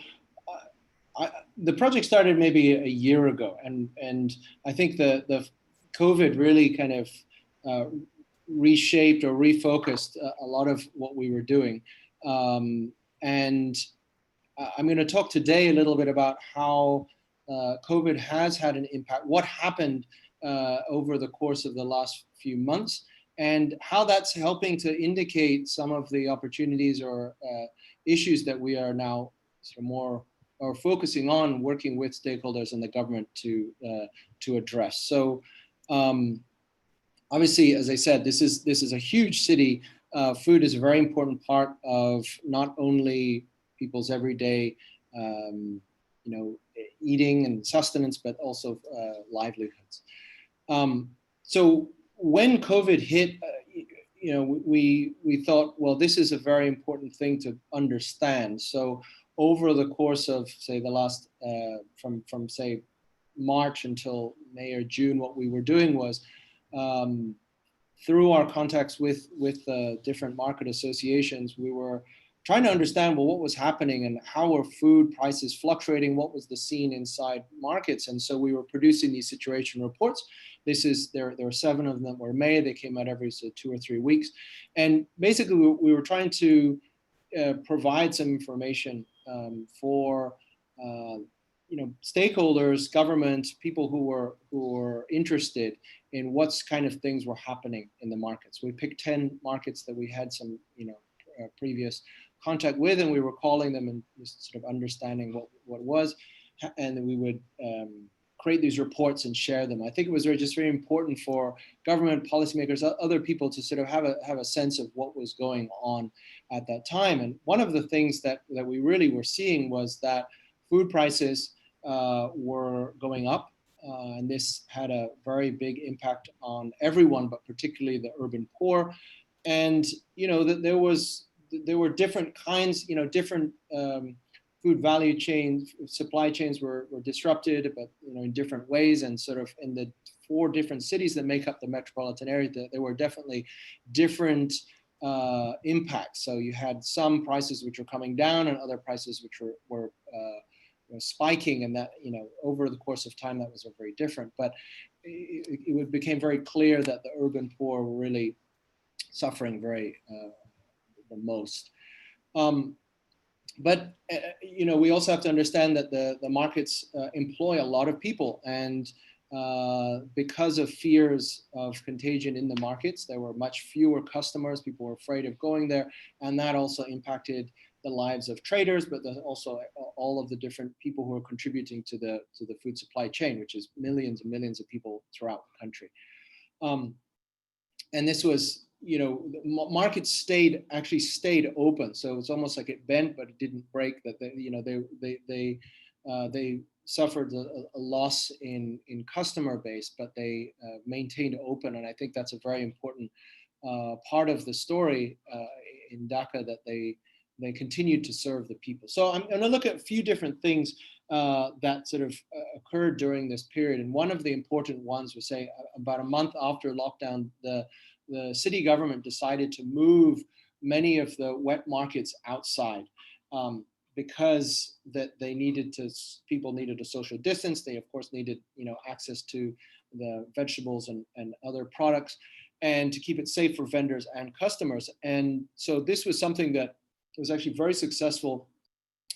the project started maybe a year ago, and I think the COVID really kind of reshaped or refocused a lot of what we were doing. And I'm going to talk today a little bit about how COVID has had an impact, what happened over the course of the last few months, and how that's helping to indicate some of the opportunities or issues that we are now sort of more or focusing on, working with stakeholders and the government to address. So obviously, as I said, this is a huge city. Food is a very important part of not only people's everyday, eating and sustenance, but also livelihoods. So when COVID hit, we thought, well, this is a very important thing to understand. So over the course of, say, the last, from say March until May or June, what we were doing was, through our contacts with different market associations, we were trying to understand, well, what was happening and how were food prices fluctuating, what was the scene inside markets. And so we were producing these situation reports. There were 7 of them that were made. They came out every 2 or 3 weeks. And basically we were trying to provide some information for stakeholders, government, people who were interested in what's kind of things were happening in the markets. We picked 10 markets that we had some previous contact with, and we were calling them and just sort of understanding what was, and then we would create these reports and share them. I think it was just very important for government, policymakers, other people to sort of have a sense of what was going on at that time. And one of the things that we really were seeing was that food prices were going up, and this had a very big impact on everyone, but particularly the urban poor. And that there were different kinds, different food value chains, supply chains were disrupted, but in different ways, and sort of in the 4 different cities that make up the metropolitan area, there were definitely different impacts. So you had some prices which were coming down, and other prices which were spiking, and that over the course of time that was very different. But it became very clear that the urban poor were really suffering the most. But we also have to understand that the markets employ a lot of people, and because of fears of contagion in the markets, there were much fewer customers. People were afraid of going there, and that also impacted the lives of traders, but also all of the different people who are contributing to the food supply chain, which is millions and millions of people throughout the country. And this was, the markets actually stayed open. So it's almost like it bent, but it didn't break. That they suffered a loss in customer base, but they maintained open. And I think that's a very important part of the story in Dhaka, that they continued to serve the people. So I'm going to look at a few different things that sort of occurred during this period. And one of the important ones was, say, about a month after lockdown, the city government decided to move many of the wet markets outside because that people needed a social distance. They of course needed access to the vegetables and other products, and to keep it safe for vendors and customers. And so this was something that was actually very successful.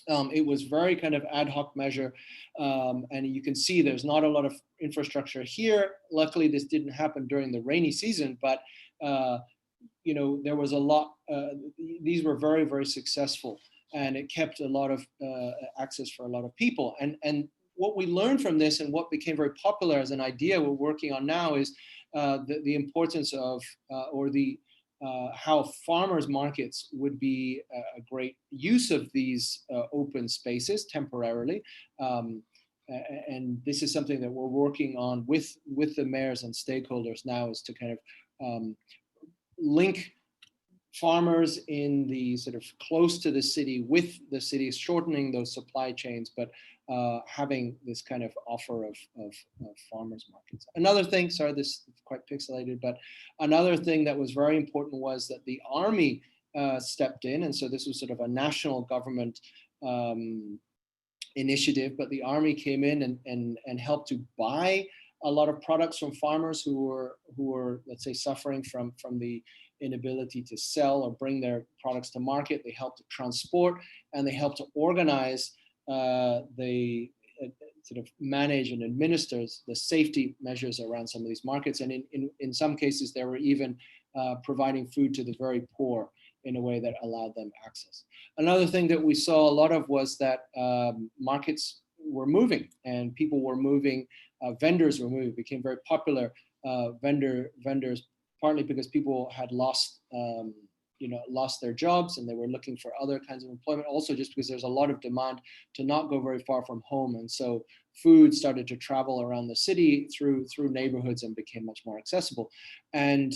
It was very kind of ad hoc measure, and you can see there's not a lot of infrastructure here. Luckily, this didn't happen during the rainy season, but there was a lot. These were very, very successful, and it kept a lot of access for a lot of people. And what we learned from this, and what became very popular as an idea we're working on now, is the importance of how farmers markets would be a great use of these open spaces temporarily. And this is something that we're working on with the mayors and stakeholders now, is to kind of link farmers in the sort of close to the city with the city, shortening those supply chains, but having this kind of offer of farmers markets. Another thing, sorry, this is quite pixelated, but another thing that was very important was that the army stepped in. And so this was sort of a national government initiative, but the army came in and helped to buy a lot of products from farmers who were, let's say, suffering from the inability to sell or bring their products to market. They helped to transport, and they helped to organize sort of manage and administer the safety measures around some of these markets. And in some cases, they were even providing food to the very poor in a way that allowed them access. Another thing that we saw a lot of was that markets were moving, and people were moving, vendors were moving. It became very popular, vendors, partly because people had lost their jobs and they were looking for other kinds of employment. Also just because there's a lot of demand to not go very far from home. And so food started to travel around the city through neighborhoods and became much more accessible. And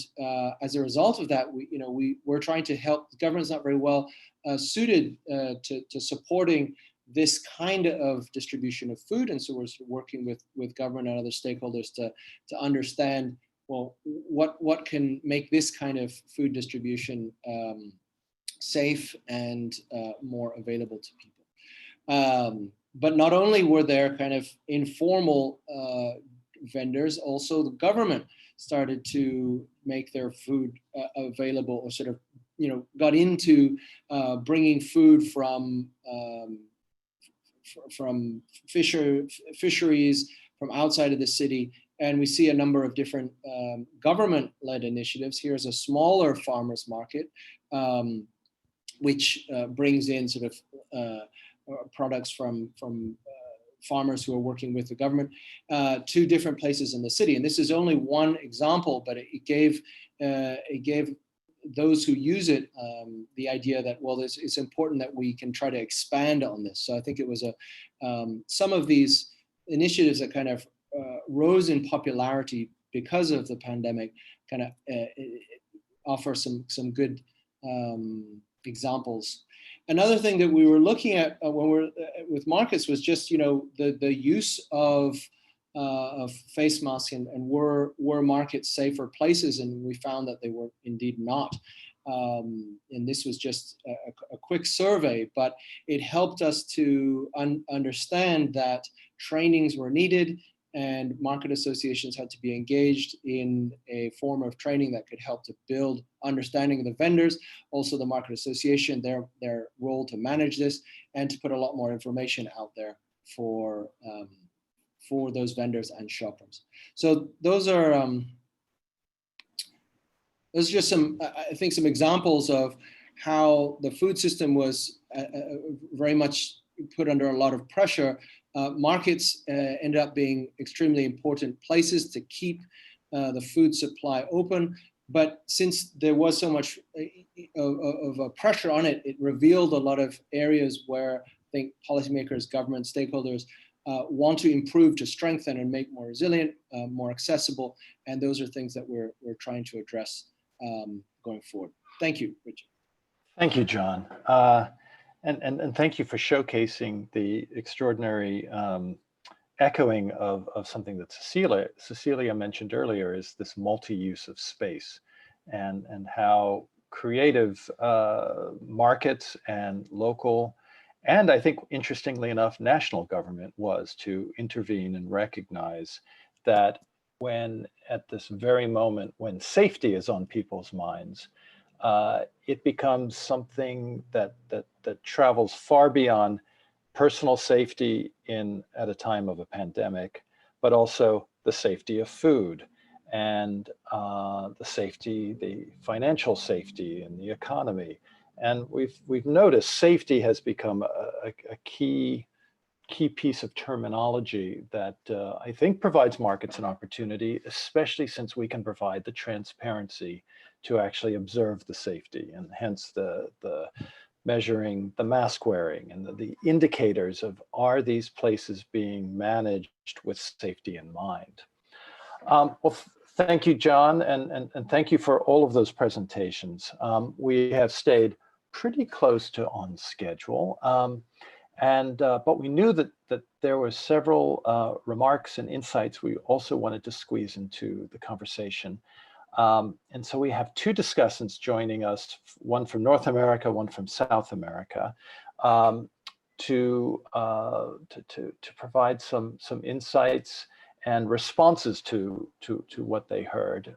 as a result of that, we're trying to help. The government's not very well suited to supporting this kind of distribution of food. And so we're working with government and other stakeholders to understand, well, what can make this kind of food distribution safe and more available to people. But not only were there kind of informal vendors, also the government started to make their food available, or sort of got into bringing food from fisheries from outside of the city. And we see a number of different government-led initiatives. Here's a smaller farmers market, which brings in sort of products from farmers who are working with the government to different places in the city. And this is only one example, but it gave those who use it the idea that, well, it's important that we can try to expand on this. So I think it was some of these initiatives that kind of rose in popularity because of the pandemic kind of offer some good examples. Another thing that we were looking at when we're with markets was just, the use of face masks and were markets safer places, and we found that they were indeed not. And this was just a quick survey, but it helped us to understand that trainings were needed and market associations had to be engaged in a form of training that could help to build understanding of the vendors, also the market association, their role to manage this, and to put a lot more information out there for those vendors and shoppers. So those are just some, I think, some examples of how the food system was very much put under a lot of pressure. Markets ended up being extremely important places to keep the food supply open. But since there was so much of a pressure on it, it revealed a lot of areas where I think policymakers, government, stakeholders want to improve, to strengthen and make more resilient, more accessible. And those are things that we're trying to address going forward. Thank you, Richard. Thank you, John. And thank you for showcasing the extraordinary echoing of something that Cecilia mentioned earlier, is this multi-use of space, and how creative markets and local, and I think, interestingly enough, national government was to intervene and recognize that when, at this very moment, when safety is on people's minds, it becomes something that travels far beyond personal safety at a time of a pandemic, but also the safety of food and the financial safety in the economy. And we've noticed safety has become a key piece of terminology that I think provides markets an opportunity, especially since we can provide the transparency to actually observe the safety, and hence the measuring the mask wearing and the indicators of, are these places being managed with safety in mind? Well, thank you, John, and thank you for all of those presentations. We have stayed pretty close to on schedule, but we knew that there were several remarks and insights we also wanted to squeeze into the conversation. And so we have two discussants joining us, one from North America, one from South America, to provide some insights and responses to what they heard.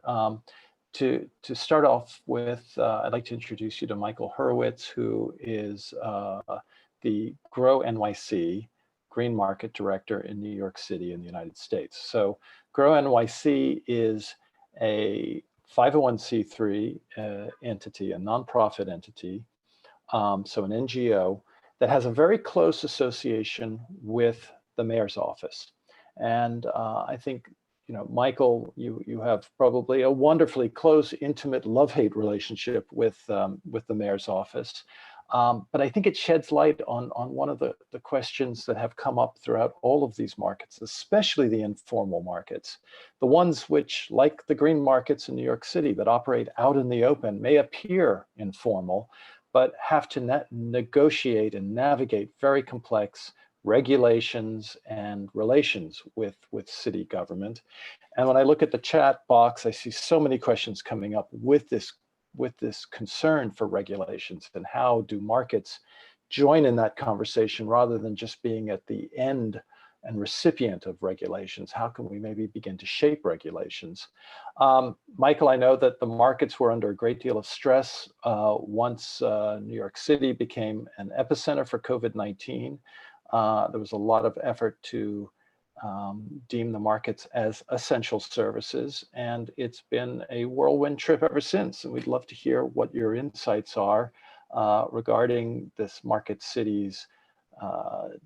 To start off with, I'd like to introduce you to Michael Hurwitz, who is the GrowNYC Green Market Director in New York City in the United States. So GrowNYC is a 501c3 entity, a nonprofit entity, so an NGO that has a very close association with the mayor's office. And I think, Michael, you have probably a wonderfully close, intimate, love-hate relationship with the mayor's office. But I think it sheds light on one of the questions that have come up throughout all of these markets, especially the informal markets, the ones which, like the green markets in New York City that operate out in the open, may appear informal, but have to negotiate and navigate very complex regulations and relations with city government. And when I look at the chat box, I see so many questions coming up with this concern for regulations, and how do markets join in that conversation rather than just being at the end and recipient of regulations. How can we maybe begin to shape regulations? Michael, I know that the markets were under a great deal of stress once New York City became an epicenter for COVID-19. There was a lot of effort to deem the markets as essential services, and it's been a whirlwind trip ever since. And we'd love to hear what your insights are regarding this market cities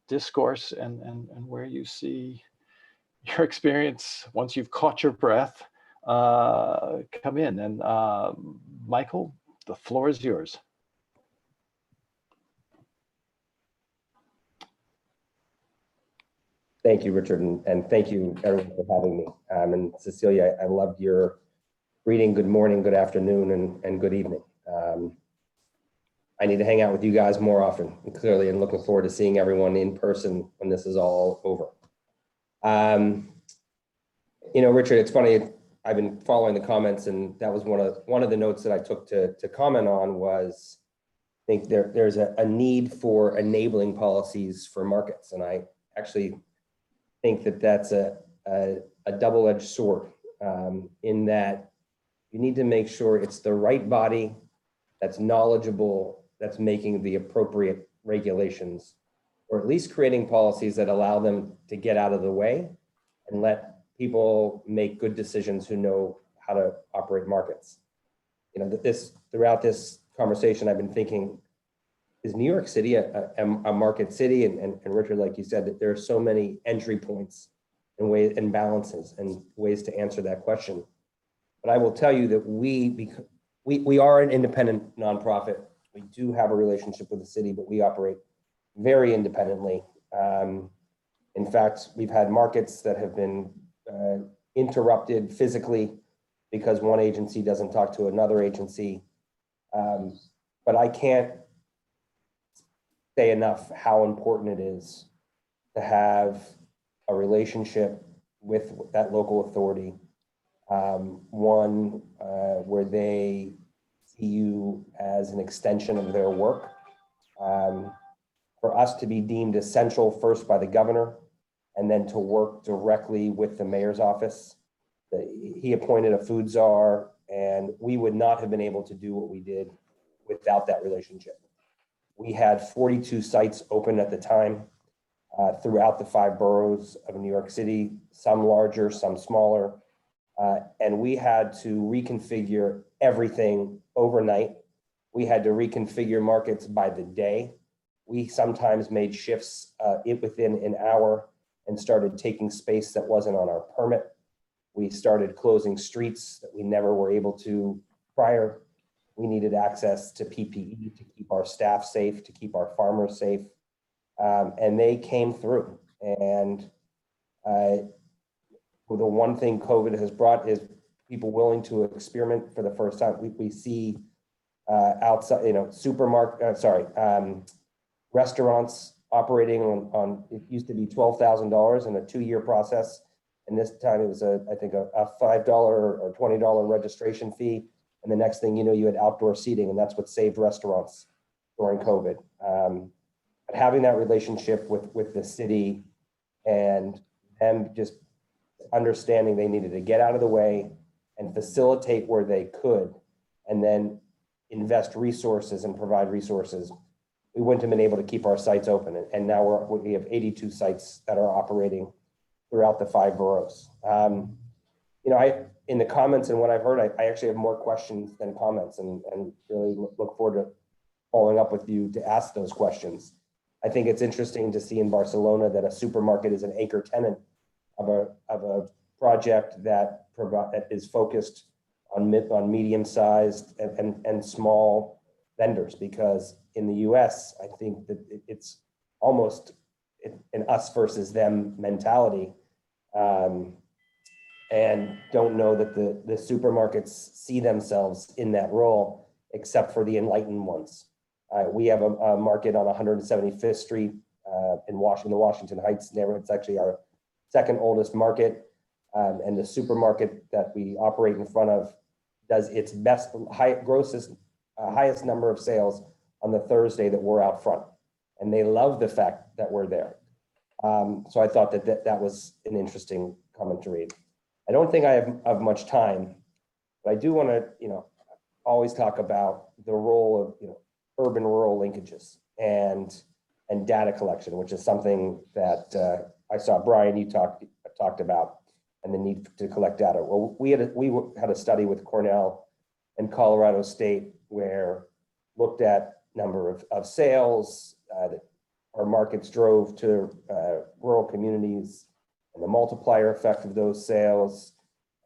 discourse and where you see your experience once you've caught your breath come in. And Michael, the floor is yours. Thank you, Richard, and thank you everyone for having me. And Cecilia, I loved your greeting, good morning, good afternoon, and good evening. I need to hang out with you guys more often, and clearly, and looking forward to seeing everyone in person when this is all over. You know, Richard, it's funny, I've been following the comments, and that was one of the notes that I took to comment on was, I think there's a need for enabling policies for markets. And I actually think that that's a double-edged sword in that you need to make sure it's the right body that's knowledgeable, that's making the appropriate regulations, or at least creating policies that allow them to get out of the way and let people make good decisions who know how to operate markets. You know, throughout this conversation, I've been thinking, is New York City a market city? And Richard, like you said, that there are so many entry points and ways and balances and ways to answer that question. But I will tell you that we are an independent nonprofit. We do have a relationship with the city, but we operate very independently. In fact, we've had markets that have been interrupted physically because one agency doesn't talk to another agency. But I can't say enough how important it is to have a relationship with that local authority, one where they see you as an extension of their work. For us to be deemed essential first by the governor, and then to work directly with the mayor's office. He appointed a food czar, and we would not have been able to do what we did without that relationship. We had 42 sites open at the time throughout the 5 boroughs of New York City, some larger, some smaller. And we had to reconfigure everything overnight. We had to reconfigure markets by the day. We sometimes made shifts within an hour and started taking space that wasn't on our permit. We started closing streets that we never were able to prior. We needed access to PPE to keep our staff safe, to keep our farmers safe. And they came through. And the one thing COVID has brought is people willing to experiment for the first time. We see outside, you know, restaurants operating on it used to be $12,000 in a 2-year process. And this time it was I think a $5 or $20 registration fee. And the next thing you know, you had outdoor seating, and that's what saved restaurants during COVID. But having that relationship with the city and them just understanding they needed to get out of the way and facilitate where they could, and then invest resources and provide resources, we wouldn't have been able to keep our sites open. And now we have 82 sites that are operating throughout the 5 boroughs. You know, in the comments and what I've heard, I actually have more questions than comments, and really look forward to following up with you to ask those questions. I think it's interesting to see in Barcelona that a supermarket is an anchor tenant of a project that is focused on medium-sized and small vendors, because in the US, I think that it's almost an us versus them mentality, and don't know that the supermarkets see themselves in that role, except for the enlightened ones. We have a market on 175th Street in the Washington Heights neighborhood. It's actually our second oldest market, and the supermarket that we operate in front of does its highest number of sales on the Thursday that we're out front, and they love the fact that we're there. So I thought that was an interesting comment to read. I don't think I have much time, but I do want to, always talk about the role of, urban-rural linkages and data collection, which is something that I saw Brian, you talked about, and the need to collect data. Well, we had a study with Cornell and Colorado State where looked at number of sales that our markets drove to rural communities and the multiplier effect of those sales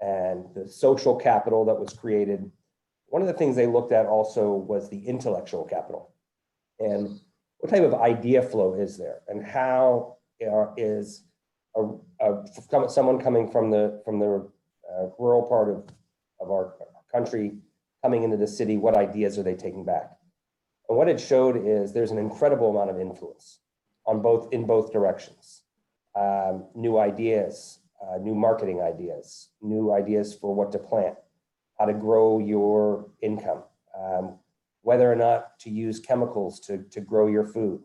and the social capital that was created. One of the things they looked at also was the intellectual capital and what type of idea flow is there, and how is someone coming from the rural part of our country coming into the city, what ideas are they taking back? And what it showed is there's an incredible amount of influence in both directions. New ideas, new marketing ideas, new ideas for what to plant, how to grow your income, whether or not to use chemicals to grow your food,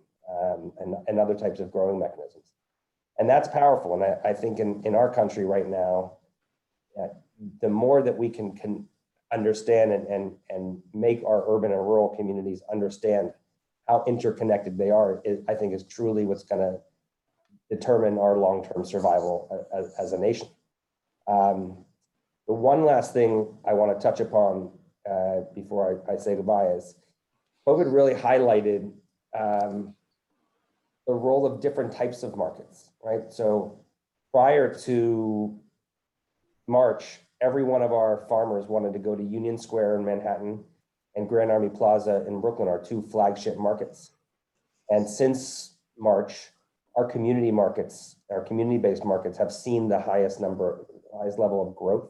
and other types of growing mechanisms. And that's powerful. And I think in our country right now, the more that we can understand and make our urban and rural communities understand how interconnected they are, I think is truly what's going to determine our long-term survival as a nation. The one last thing I want to touch upon before I say goodbye is COVID really highlighted the role of different types of markets, right? So prior to March, every one of our farmers wanted to go to Union Square in Manhattan and Grand Army Plaza in Brooklyn, our two flagship markets. And since March, our community markets, our community-based markets have seen the highest level of growth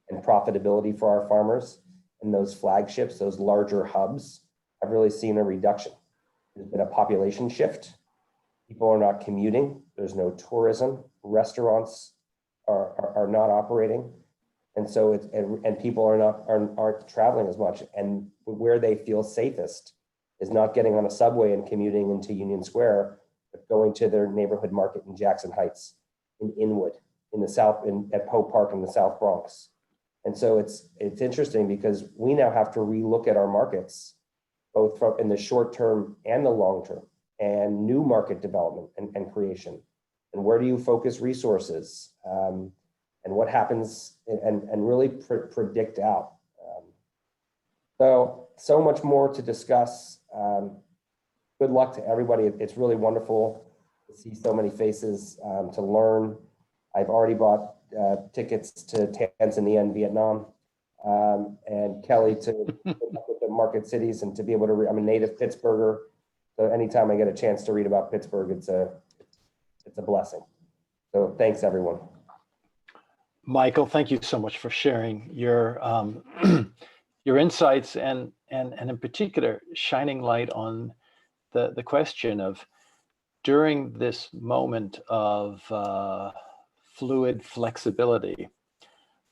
and profitability for our farmers. And those flagships, those larger hubs, have really seen a reduction. There's been a population shift. People are not commuting. There's no tourism. Restaurants are not operating. And so people aren't traveling as much. And where they feel safest is not getting on a subway and commuting into Union Square, but going to their neighborhood market in Jackson Heights, in Inwood, in the South, at Poe Park in the South Bronx. And so it's interesting because we now have to relook at our markets, both in the short term and the long term, and new market development and creation. And where do you focus resources? And what happens, and really predict out. So much more to discuss. Good luck to everybody. It's really wonderful to see so many faces, to learn. I've already bought tickets to Tanzania and Vietnam, and Kelly to look at the market cities and to be able to I'm a native Pittsburgher, so anytime I get a chance to read about Pittsburgh, it's a blessing. So thanks, everyone. Michael, thank you so much for sharing your your insights and in particular shining light on the question of, during this moment of fluid flexibility,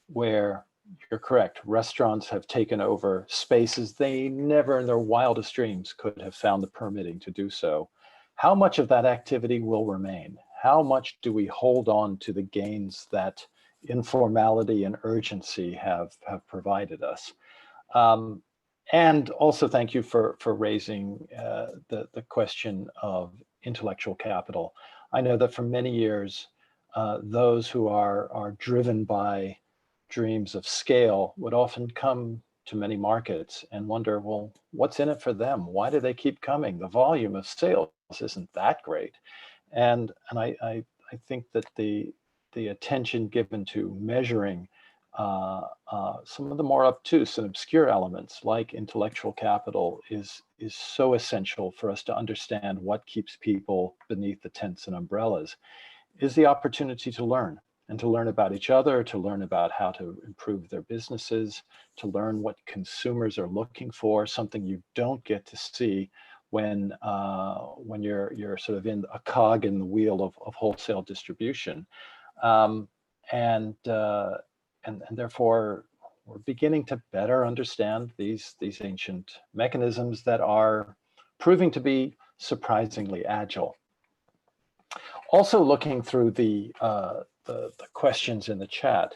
where you're correct, restaurants have taken over spaces they never in their wildest dreams could have found the permitting to do so. How much of that activity will remain? How much do we hold on to the gains that informality and urgency have provided us? And also thank you for raising the question of intellectual capital. I know that for many years, those who are driven by dreams of scale would often come to many markets and wonder, well, what's in it for them? Why do they keep coming? The volume of sales isn't that great. And I think that the attention given to measuring some of the more obtuse and obscure elements like intellectual capital is so essential for us to understand what keeps people beneath the tents and umbrellas, is the opportunity to learn, and to learn about each other, to learn about how to improve their businesses, to learn what consumers are looking for, something you don't get to see when you're sort of in a cog in the wheel of wholesale distribution. And therefore, we're beginning to better understand these ancient mechanisms that are proving to be surprisingly agile. Also looking through the questions in the chat,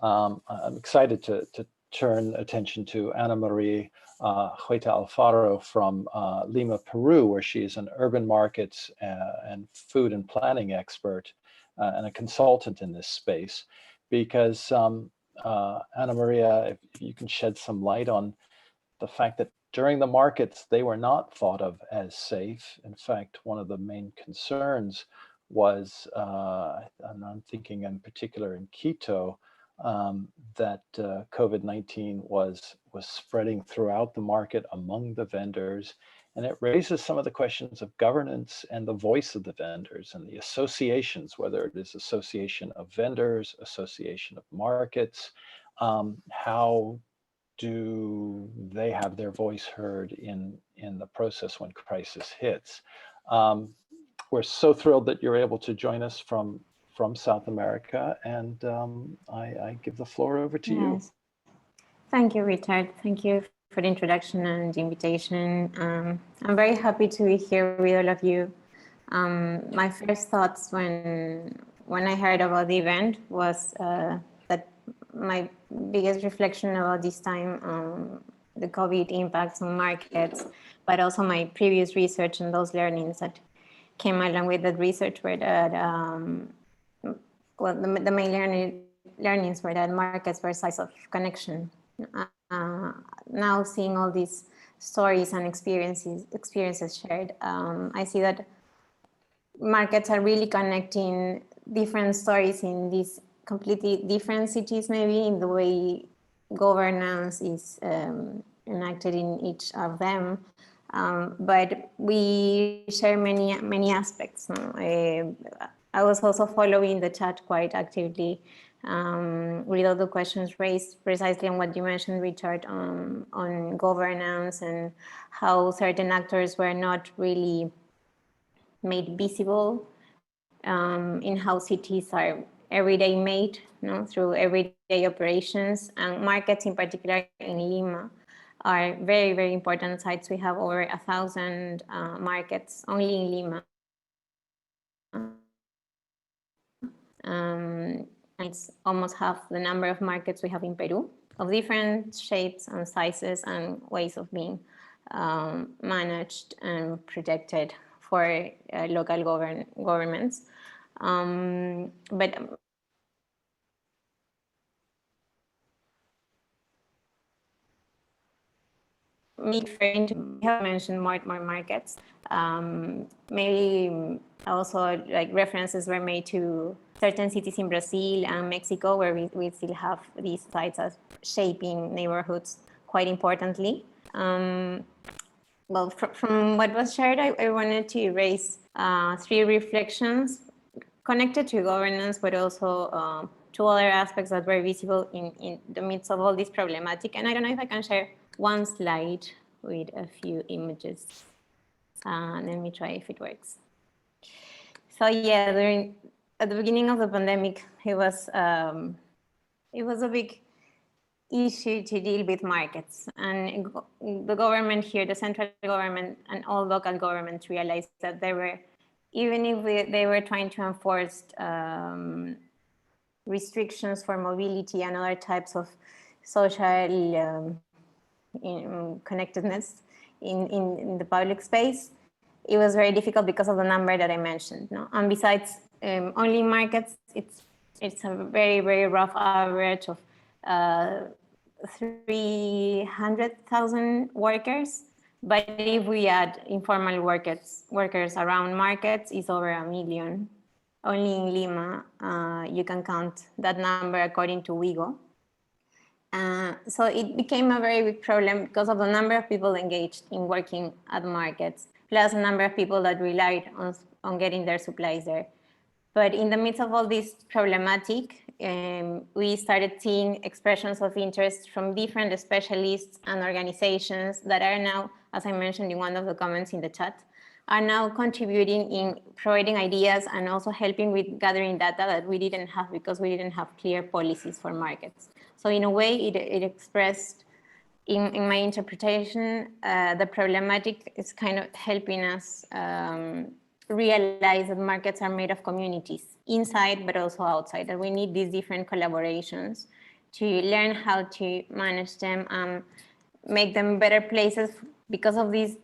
I'm excited to turn attention to María Huaita Alfaro from Lima, Peru, where she is an urban markets and food and planning expert and a consultant in this space, because María, if you can shed some light on the fact that during the markets, they were not thought of as safe. In fact, one of the main concerns was, and I'm thinking in particular in Quito, that COVID-19 was spreading throughout the market among the vendors. And it raises some of the questions of governance and the voice of the vendors and the associations, whether it is association of vendors, association of markets, how do they have their voice heard in the process when crisis hits? We're so thrilled that you're able to join us from South America, and I give the floor over to you. Thank you, Richard. Thank you for the introduction and the invitation. I'm very happy to be here with all of you. My first thoughts when I heard about the event was that my biggest reflection about this time, the COVID impacts on markets, but also my previous research and those learnings that came along with that research were that, well, the main learnings were that markets were sites of connection. Now seeing all these stories and experiences shared, I see that markets are really connecting different stories in these completely different cities, maybe in the way governance is enacted in each of them. But we share many aspects. I was also following the chat quite actively with all the questions raised precisely on what you mentioned, Richard, on governance and how certain actors were not really made visible in how cities are everyday made, through everyday operations, and markets in particular in Lima are very, very important sites. We have over 1,000 markets only in Lima. It's almost half the number of markets we have in Peru, of different shapes and sizes and ways of being managed and protected for local governments. But me referring to, I have mentioned more markets. Maybe also like references were made to certain cities in Brazil and Mexico, where we still have these sites as shaping neighborhoods quite importantly. Well, from what was shared, I wanted to raise 3 reflections connected to governance, but also 2 other aspects that were visible in the midst of all this problematic. And I don't know if I can share one slide with a few images. Let me try if it works. So yeah, at the beginning of the pandemic, it was a big issue to deal with markets, and the government here, the central government and all local governments realized that they were, even if they were trying to enforce restrictions for mobility and other types of social connectedness in the public space, it was very difficult because of the number that I mentioned. And besides, only markets, it's a very, very rough average of 300,000 workers. But if we add informal workers around markets, it's over 1 million. Only in Lima, you can count that number according to WIGO. So it became a very big problem because of the number of people engaged in working at markets, plus the number of people that relied on getting their supplies there. But in the midst of all this problematic, we started seeing expressions of interest from different specialists and organizations that are now, as I mentioned in one of the comments in the chat, are now contributing in providing ideas and also helping with gathering data that we didn't have because we didn't have clear policies for markets. So in a way, it expressed, in my interpretation, the problematic is kind of helping us realize that markets are made of communities, inside but also outside, that we need these different collaborations to learn how to manage them, make them better places because of these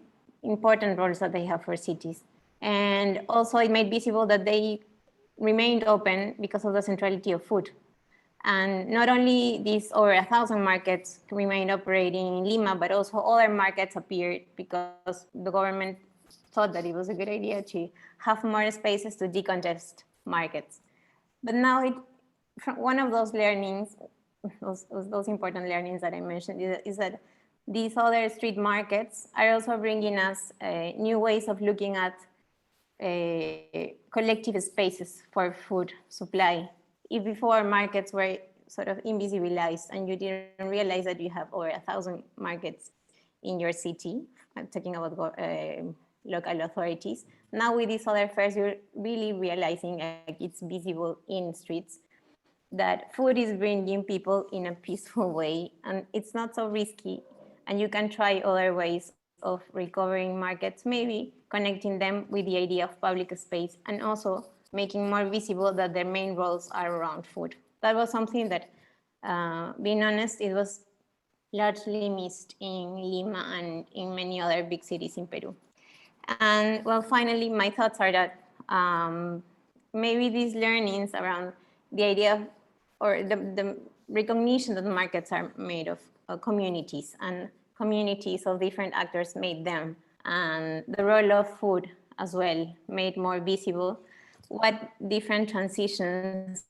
important roles that they have for cities. And also it made visible that they remained open because of the centrality of food. And not only these over 1,000 markets remained operating in Lima, but also other markets appeared because the government thought that it was a good idea to have more spaces to decongest markets. But now one of those learnings, those important learnings that I mentioned is that these other street markets are also bringing us new ways of looking at collective spaces for food supply. If before markets were sort of invisibilized and you didn't realize that you have over 1,000 markets in your city, I'm talking about local authorities. Now with these other fairs, you're really realizing like it's visible in streets that food is bringing people in a peaceful way and it's not so risky. And you can try other ways of recovering markets, maybe connecting them with the idea of public space and also making more visible that their main roles are around food. That was something that, being honest, it was largely missed in Lima and in many other big cities in Peru. And well, finally, my thoughts are that maybe these learnings around the idea of, or the recognition that markets are made of communities and communities of different actors made them, and the role of food as well made more visible what different transitions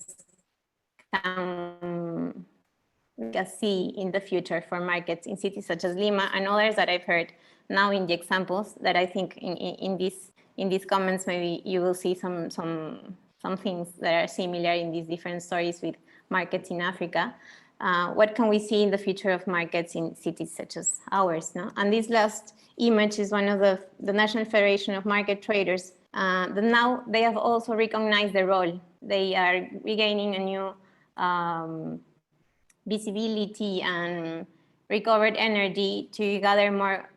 can see in the future for markets in cities such as Lima and others that I've heard now in the examples that I think in these comments maybe you will see some things that are similar in these different stories with markets in Africa. What can we see in the future of markets in cities such as ours? No? And this last image is one of the National Federation of Market Traders. That now they have also recognized their role. They are regaining a new visibility and recovered energy to gather more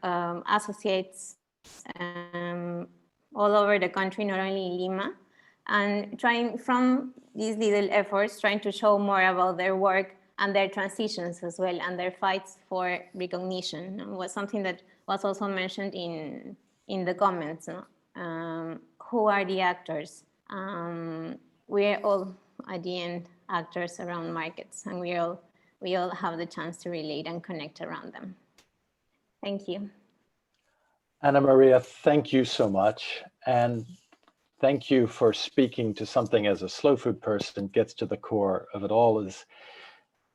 associates all over the country, not only in Lima, and trying from these little efforts, trying to show more about their work and their transitions as well, and their fights for recognition. It was something that was also mentioned in the comments. No? Who are the actors? We're all, at the end, actors around markets, and we all have the chance to relate and connect around them. Thank you. Ana Maria, thank you so much. And thank you for speaking to something as a slow food person gets to the core of it all, is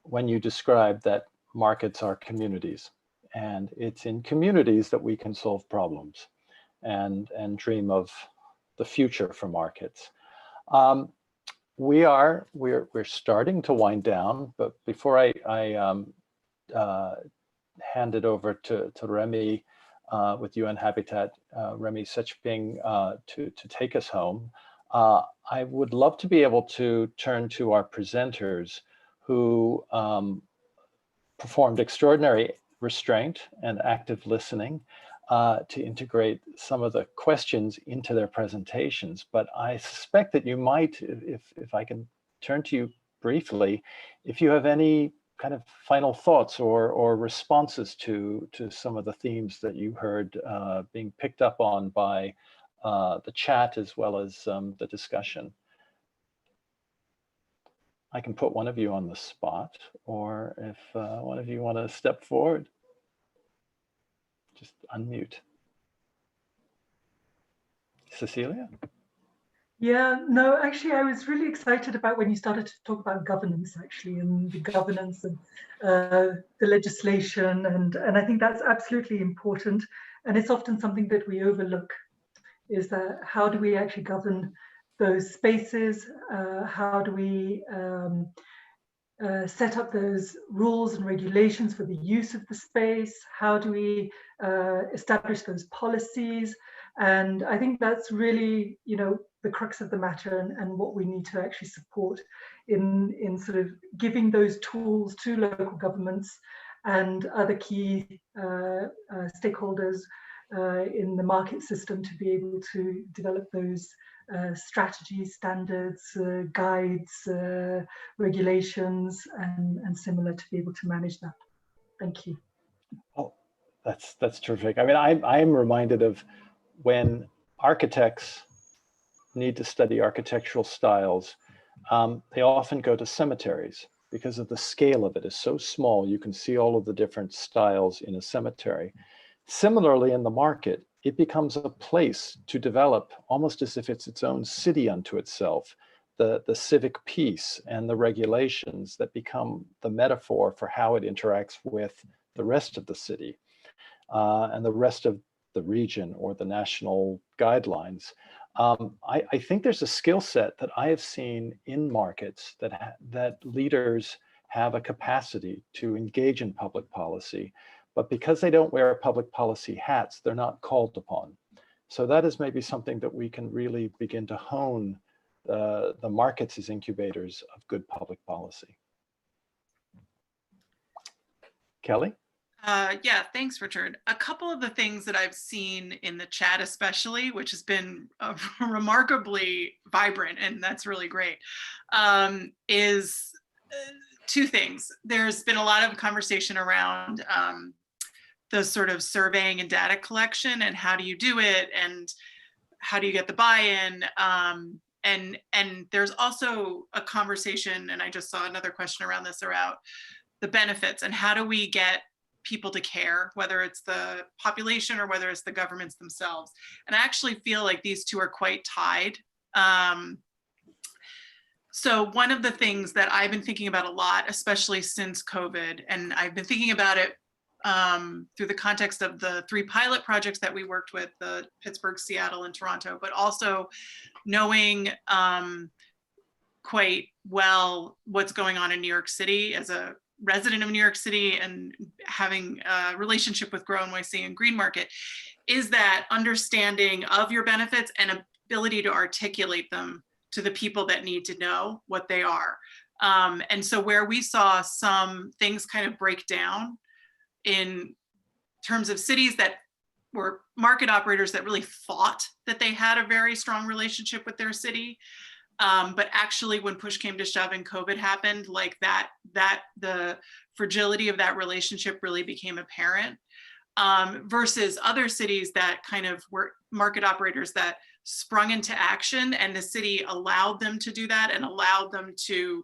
when you describe that markets are communities. And it's in communities that we can solve problems and dream of the future for markets. We're starting to wind down, but before I hand it over to Remy with UN Habitat, Remy Sechping, to take us home, I would love to be able to turn to our presenters who performed extraordinary restraint and active listening to integrate some of the questions into their presentations. But I suspect that you might, if I can turn to you briefly, if you have any kind of final thoughts or responses to some of the themes that you heard being picked up on by the chat as well as the discussion. I can put one of you on the spot, or if one of you want to step forward, just unmute. Cecilia? Yeah, no, actually, I was really excited about when you started to talk about governance, actually, and the governance of the legislation. And I think that's absolutely important. And it's often something that we overlook, is that how do we actually govern those spaces? How do we set up those rules and regulations for the use of the space? How do we establish those policies? And I think that's really, the crux of the matter and what we need to actually support in sort of giving those tools to local governments and other key stakeholders in the market system to be able to develop those strategies, standards, guides, regulations, and similar to be able to manage that. Thank you. Oh, that's terrific. I mean, I'm reminded of when architects need to study architectural styles, they often go to cemeteries because of the scale of it is so small. You can see all of the different styles in a cemetery. Similarly, in the market, it becomes a place to develop almost as if it's its own city unto itself. The civic peace and the regulations that become the metaphor for how it interacts with the rest of the city and the rest of the region or the national guidelines. I think there's a skill set that I have seen in markets that leaders have a capacity to engage in public policy, but because they don't wear public policy hats, they're not called upon. So that is maybe something that we can really begin to hone the markets as incubators of good public policy. Kelly? Yeah, thanks, Richard. A couple of the things that I've seen in the chat, especially, which has been remarkably vibrant, and that's really great, is two things. There's been a lot of conversation around the sort of surveying and data collection and how do you do it and how do you get the buy-in. And there's also a conversation, and I just saw another question around this, around the benefits and how do we get people to care, whether it's the population or whether it's the governments themselves. And I actually feel like these two are quite tied. So one of the things that I've been thinking about a lot, especially since COVID, and I've been thinking about it through the context of the 3 pilot projects that we worked with, the Pittsburgh, Seattle, and Toronto, but also knowing quite well what's going on in New York City as a resident of New York City and having a relationship with GrowNYC and Green Market, is that understanding of your benefits and ability to articulate them to the people that need to know what they are. And so where we saw some things kind of break down in terms of cities that were market operators that really thought that they had a very strong relationship with their city, but actually when push came to shove and COVID happened, like that the fragility of that relationship really became apparent, versus other cities that kind of were market operators that sprung into action and the city allowed them to do that and allowed them to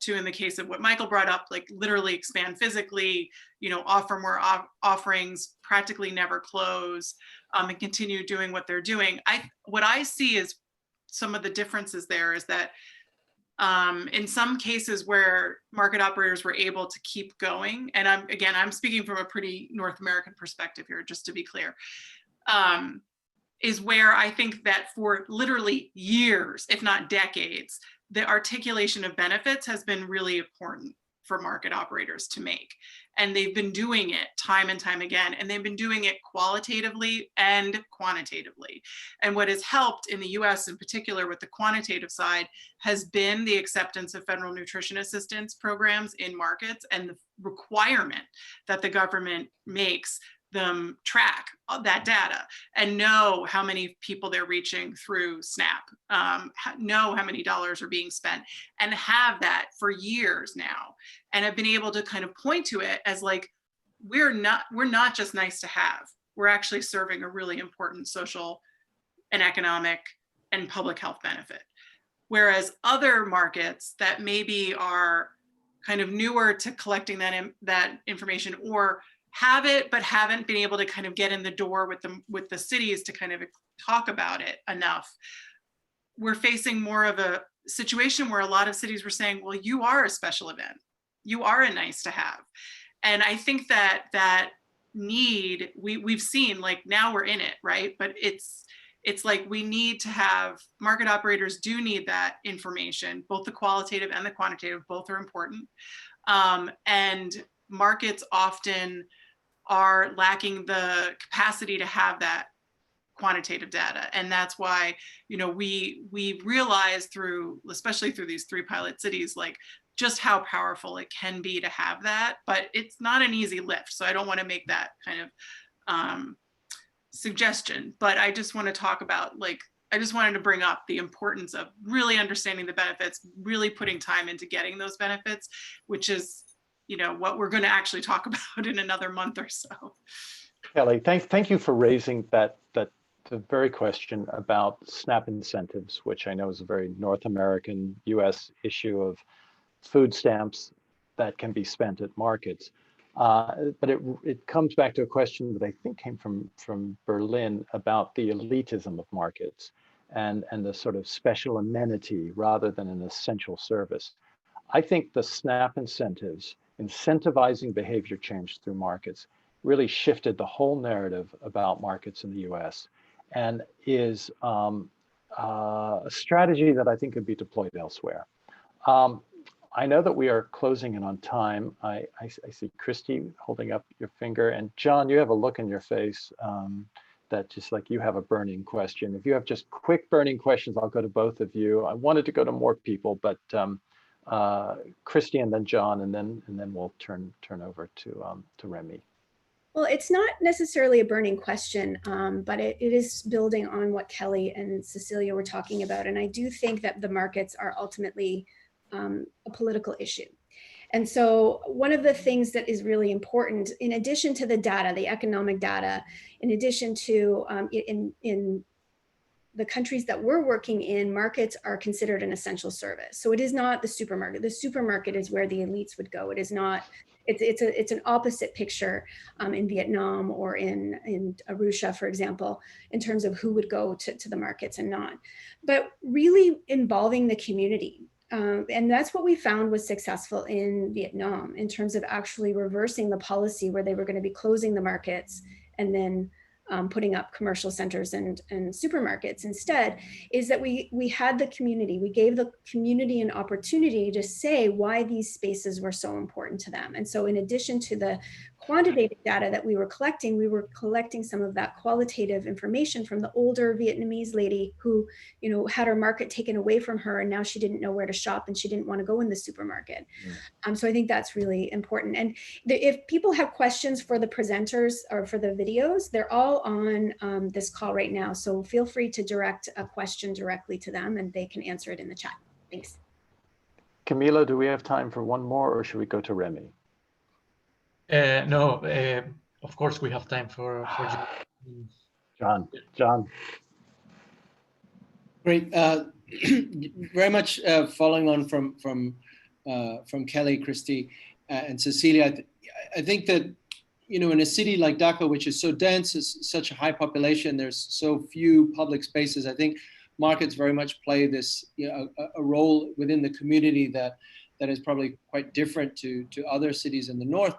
in the case of what Michael brought up, like literally expand physically, offer more offerings, practically never close, and continue doing what they're doing. What I see is some of the differences there is that in some cases where market operators were able to keep going, and I'm speaking from a pretty North American perspective here, just to be clear, is where I think that for literally years, if not decades, the articulation of benefits has been really important for market operators to make. And they've been doing it time and time again, and they've been doing it qualitatively and quantitatively. And what has helped in the US in particular with the quantitative side has been the acceptance of federal nutrition assistance programs in markets and the requirement that the government makes them track that data and know how many people they're reaching through SNAP, know how many dollars are being spent, and have that for years now. And I've been able to kind of point to it as like, we're not just nice to have, we're actually serving a really important social and economic and public health benefit. Whereas other markets that maybe are kind of newer to collecting that information or have it, but haven't been able to kind of get in the door with the cities to kind of talk about it enough. We're facing more of a situation where a lot of cities were saying, well, you are a special event. You are a nice to have. And I think that need, we've seen, like now we're in it, right? But it's like we need to have, market operators do need that information, both the qualitative and the quantitative, both are important. And markets often are lacking the capacity to have that quantitative data. And that's why, we realize especially through these 3 pilot cities, like just how powerful it can be to have that, but it's not an easy lift. So I don't want to make that kind of suggestion, but I just want to talk about, like, I just wanted to bring up the importance of really understanding the benefits, really putting time into getting those benefits, which is, you know, what we're going to actually talk about in another month or so. Kelly, thank you for raising the very question about SNAP incentives, which I know is a very North American, US issue of food stamps that can be spent at markets. But it comes back to a question that I think came from Berlin about the elitism of markets and the sort of special amenity rather than an essential service. I think the SNAP incentives, incentivizing behavior change through markets, really shifted the whole narrative about markets in the US and is a strategy that I think could be deployed elsewhere. I know that we are closing in on time. I see Kristie holding up your finger, and John, you have a look in your face that just like you have a burning question. If you have just quick burning questions, I'll go to both of you. I wanted to go to more people, but Kristie and then John, and then we'll turn over to Remy. Well, it's not necessarily a burning question, but it is building on what Kelly and Cecilia were talking about. And I do think that the markets are ultimately a political issue. And so one of the things that is really important, in addition to the data, the economic data, in addition to in the countries that we're working in, markets are considered an essential service. So it is not the supermarket. The supermarket is where the elites would go. It is not, it's an opposite picture in Vietnam or in Arusha, for example, in terms of who would go to the markets and not. But really involving the community. And that's what we found was successful in Vietnam in terms of actually reversing the policy where they were going to be closing the markets and then putting up commercial centers and supermarkets instead, is that we had the community. We gave the community an opportunity to say why these spaces were so important to them. And so in addition to the quantitative data that we were collecting some of that qualitative information from the older Vietnamese lady who, you know, had her market taken away from her and now she didn't know where to shop and she didn't want to go in the supermarket. So I think that's really important. And if people have questions for the presenters or for the videos, they're all on this call right now. So feel free to direct a question directly to them and they can answer it in the chat. Thanks. Camila, do we have time for one more or should we go to Remy? No, of course we have time for you. John. Great. Very much following on from Kelly, Kristie, and Cecilia. I think that, you know, in a city like Dhaka, which is so dense, it's such a high population, there's so few public spaces. I think markets very much play this, you know, a role within the community that is probably quite different to other cities in the north.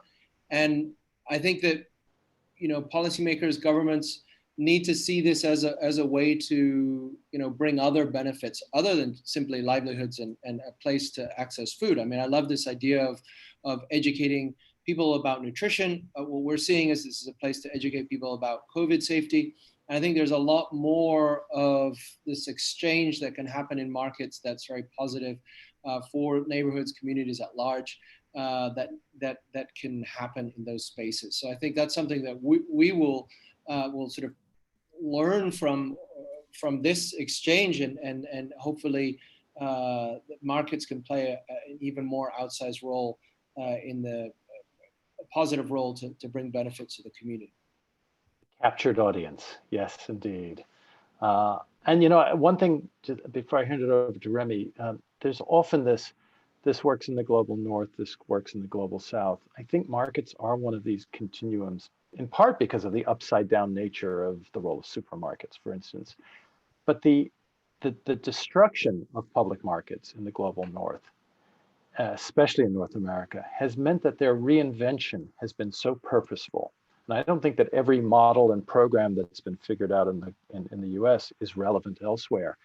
And I think that, you know, policymakers, governments need to see this as a way to, you know, bring other benefits other than simply livelihoods and a place to access food. I mean, I love this idea of educating people about nutrition. What we're seeing is this is a place to educate people about COVID safety. And I think there's a lot more of this exchange that can happen in markets that's very positive for neighborhoods, communities at large. That can happen in those spaces. So I think that's something that we will sort of learn from this exchange and hopefully markets can play an even more outsized role in a positive role to bring benefits to the community. Captured audience, yes, indeed. And you know, one thing before I hand it over to Remy, there's often this works in the global north, this works in the global south. I think markets are one of these continuums, in part because of the upside down nature of the role of supermarkets, for instance. But the destruction of public markets in the global north, especially in North America, has meant that their reinvention has been so purposeful. And I don't think that every model and program that's been figured out in the US is relevant elsewhere.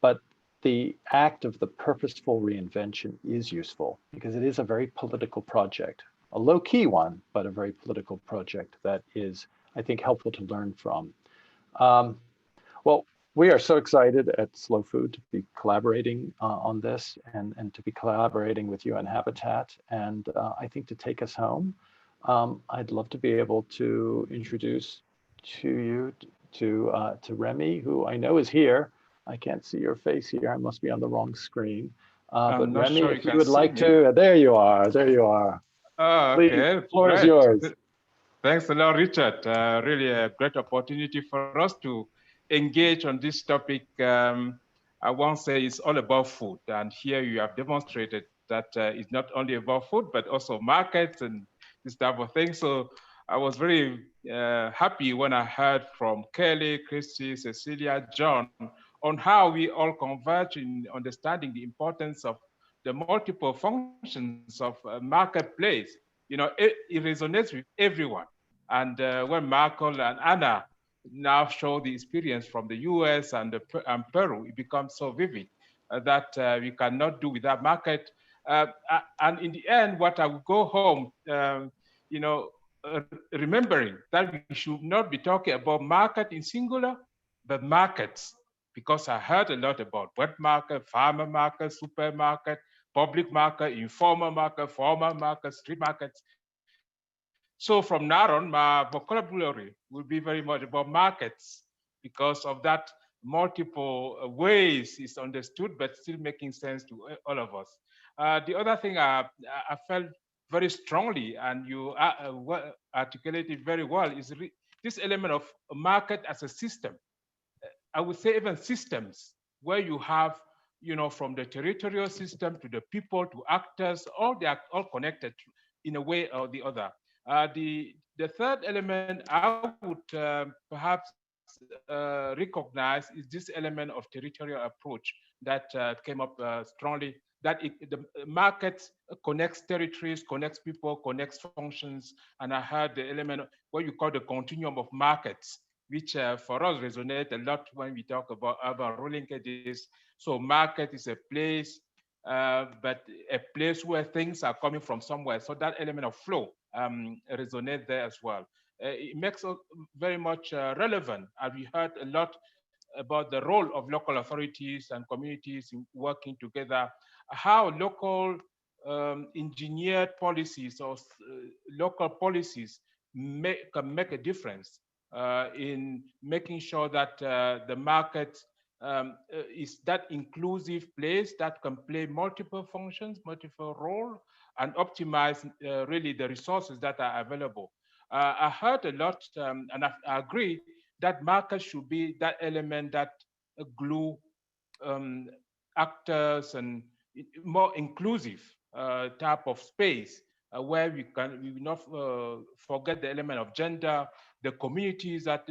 But the act of the purposeful reinvention is useful because it is a very political project, a low-key one, but a very political project that is, I think, helpful to learn from. Well, we are so excited at Slow Food to be collaborating on this and to be collaborating with UN Habitat. And I think to take us home, I'd love to be able to introduce to you, to Remy, who I know is here. I can't see your face here. I must be on the wrong screen. But Remy, sure if you would like to, there you are. There you are. Oh, Please, okay. the floor is yours. Thanks a lot, Richard. Really a great opportunity for us to engage on this topic. I won't say it's all about food. And here you have demonstrated that it's not only about food, but also markets and this type of thing. So I was very happy when I heard from Kelly, Kristie, Cecilia, John, on how we all converge in understanding the importance of the multiple functions of a marketplace. You know, it resonates with everyone. And when Michael and Anna now show the experience from the US and Peru, it becomes so vivid that we cannot do without market. And in the end, what I would go home, you know, remembering that we should not be talking about market in singular, but markets, because I heard a lot about wet market, farmer market, supermarket, public market, informal market, formal market, street markets. So from now on, my vocabulary will be very much about markets because of that multiple ways is understood, but still making sense to all of us. The other thing I felt very strongly, and you articulated very well, is this element of market as a system. I would say even systems where you have, you know, from the territorial system to the people to actors, they are all connected in a way or the other. The third element I would perhaps recognize is this element of territorial approach that came up strongly, that the market connects territories, connects people, connects functions. And I heard the element of what you call the continuum of markets, which for us resonate a lot when we talk about urban linkages. So market is a place, but a place where things are coming from somewhere. So that element of flow resonate there as well. It makes it very much relevant. And we heard a lot about the role of local authorities and communities in working together, how local engineered policies or local policies can make a difference in making sure that the market is that inclusive place that can play multiple functions, multiple roles, and optimize really the resources that are available. I heard a lot, and I agree that market should be that element that glue actors and more inclusive type of space where we will not forget the element of gender, the communities that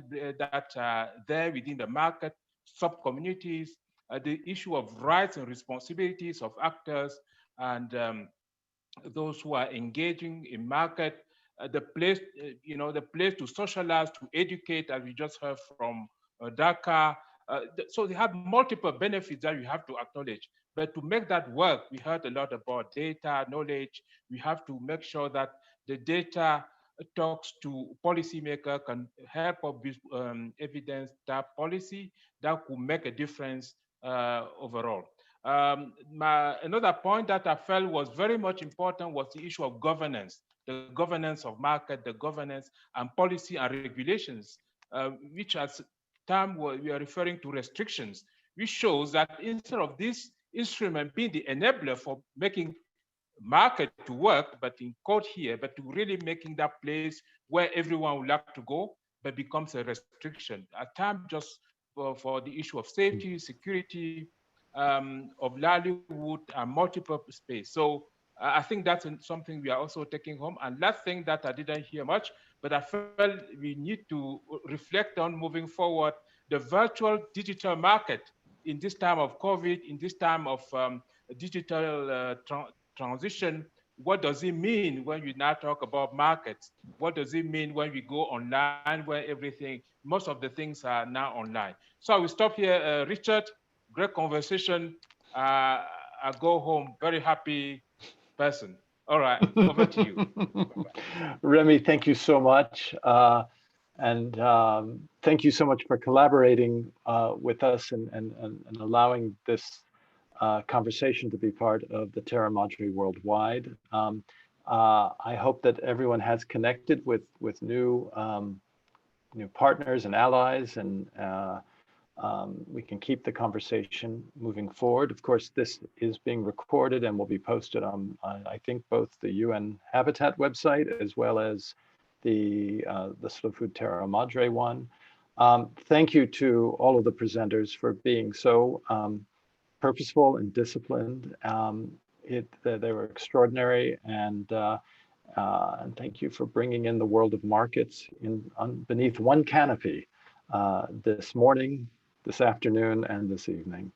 are there within the market, sub-communities, the issue of rights and responsibilities of actors and those who are engaging in market, the place, the place to socialize, to educate, as we just heard from Dhaka. So they have multiple benefits that we have to acknowledge. But to make that work, we heard a lot about data, knowledge. We have to make sure that the data talks to policymaker, can help us build evidence that policy that could make a difference overall. Another point that I felt was very much important was the issue of governance, the governance of market, the governance and policy and regulations, which as term we are referring to restrictions, which shows that instead of this instrument being the enabler for making market to work, but in quote here, but to really making that place where everyone would like to go, but becomes a restriction. At times just for the issue of safety, security, of livelihood and multiple space. So I think that's something we are also taking home. And last thing that I didn't hear much, but I felt we need to reflect on moving forward, the virtual digital market in this time of COVID, in this time of digital transition. What does it mean when you now talk about markets? What does it mean when we go online, where most of the things are now online? So I will stop here, Richard. Great conversation. I go home very happy person. All right, over to you. Remy, thank you so much. And thank you so much for collaborating with us and allowing this conversation to be part of the Terra Madre worldwide. I hope that everyone has connected with new new partners and allies, and we can keep the conversation moving forward. Of course, this is being recorded and will be posted on I think, both the UN Habitat website as well as the Slow Food Terra Madre one. Thank you to all of the presenters for being so purposeful and disciplined. They were extraordinary, and thank you for bringing in the world of markets beneath one canopy this morning, this afternoon, and this evening.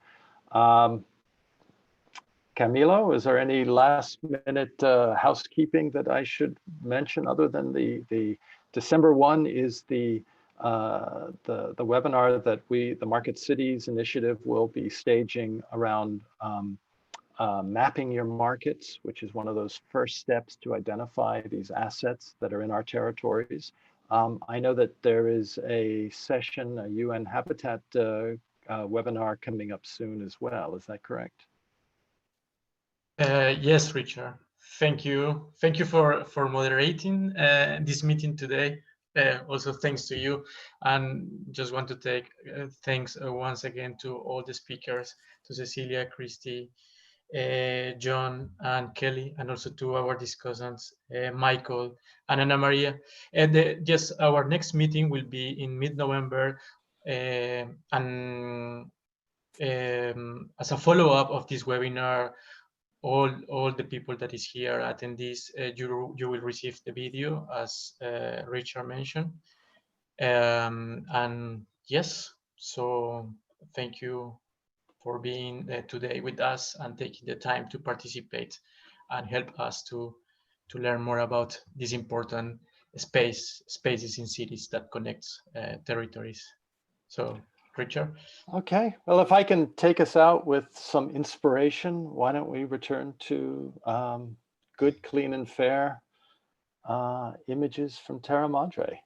Camilo, is there any last minute housekeeping that I should mention other than the December 1 is the webinar that the Market Cities initiative will be staging around mapping your markets, which is one of those first steps to identify these assets that are in our territories. I know that there is a session, a UN Habitat webinar coming up soon as well. Is that correct? Yes, Richard. Thank you. Thank you for moderating this meeting today. Also, thanks to you. And just want to take thanks once again to all the speakers, to Cecilia, Kristie, John, and Kelly, and also to our discussants, Michael and Ana Maria. And yes, our next meeting will be in mid-November, and as a follow-up of this webinar, all the people that is here attendees, you will receive the video as Richard mentioned. And yes, so thank you for being today with us and taking the time to participate and help us to learn more about these important spaces in cities that connects territories. So, Richard. Okay, well, if I can take us out with some inspiration, why don't we return to good, clean, and fair images from Terra Madre.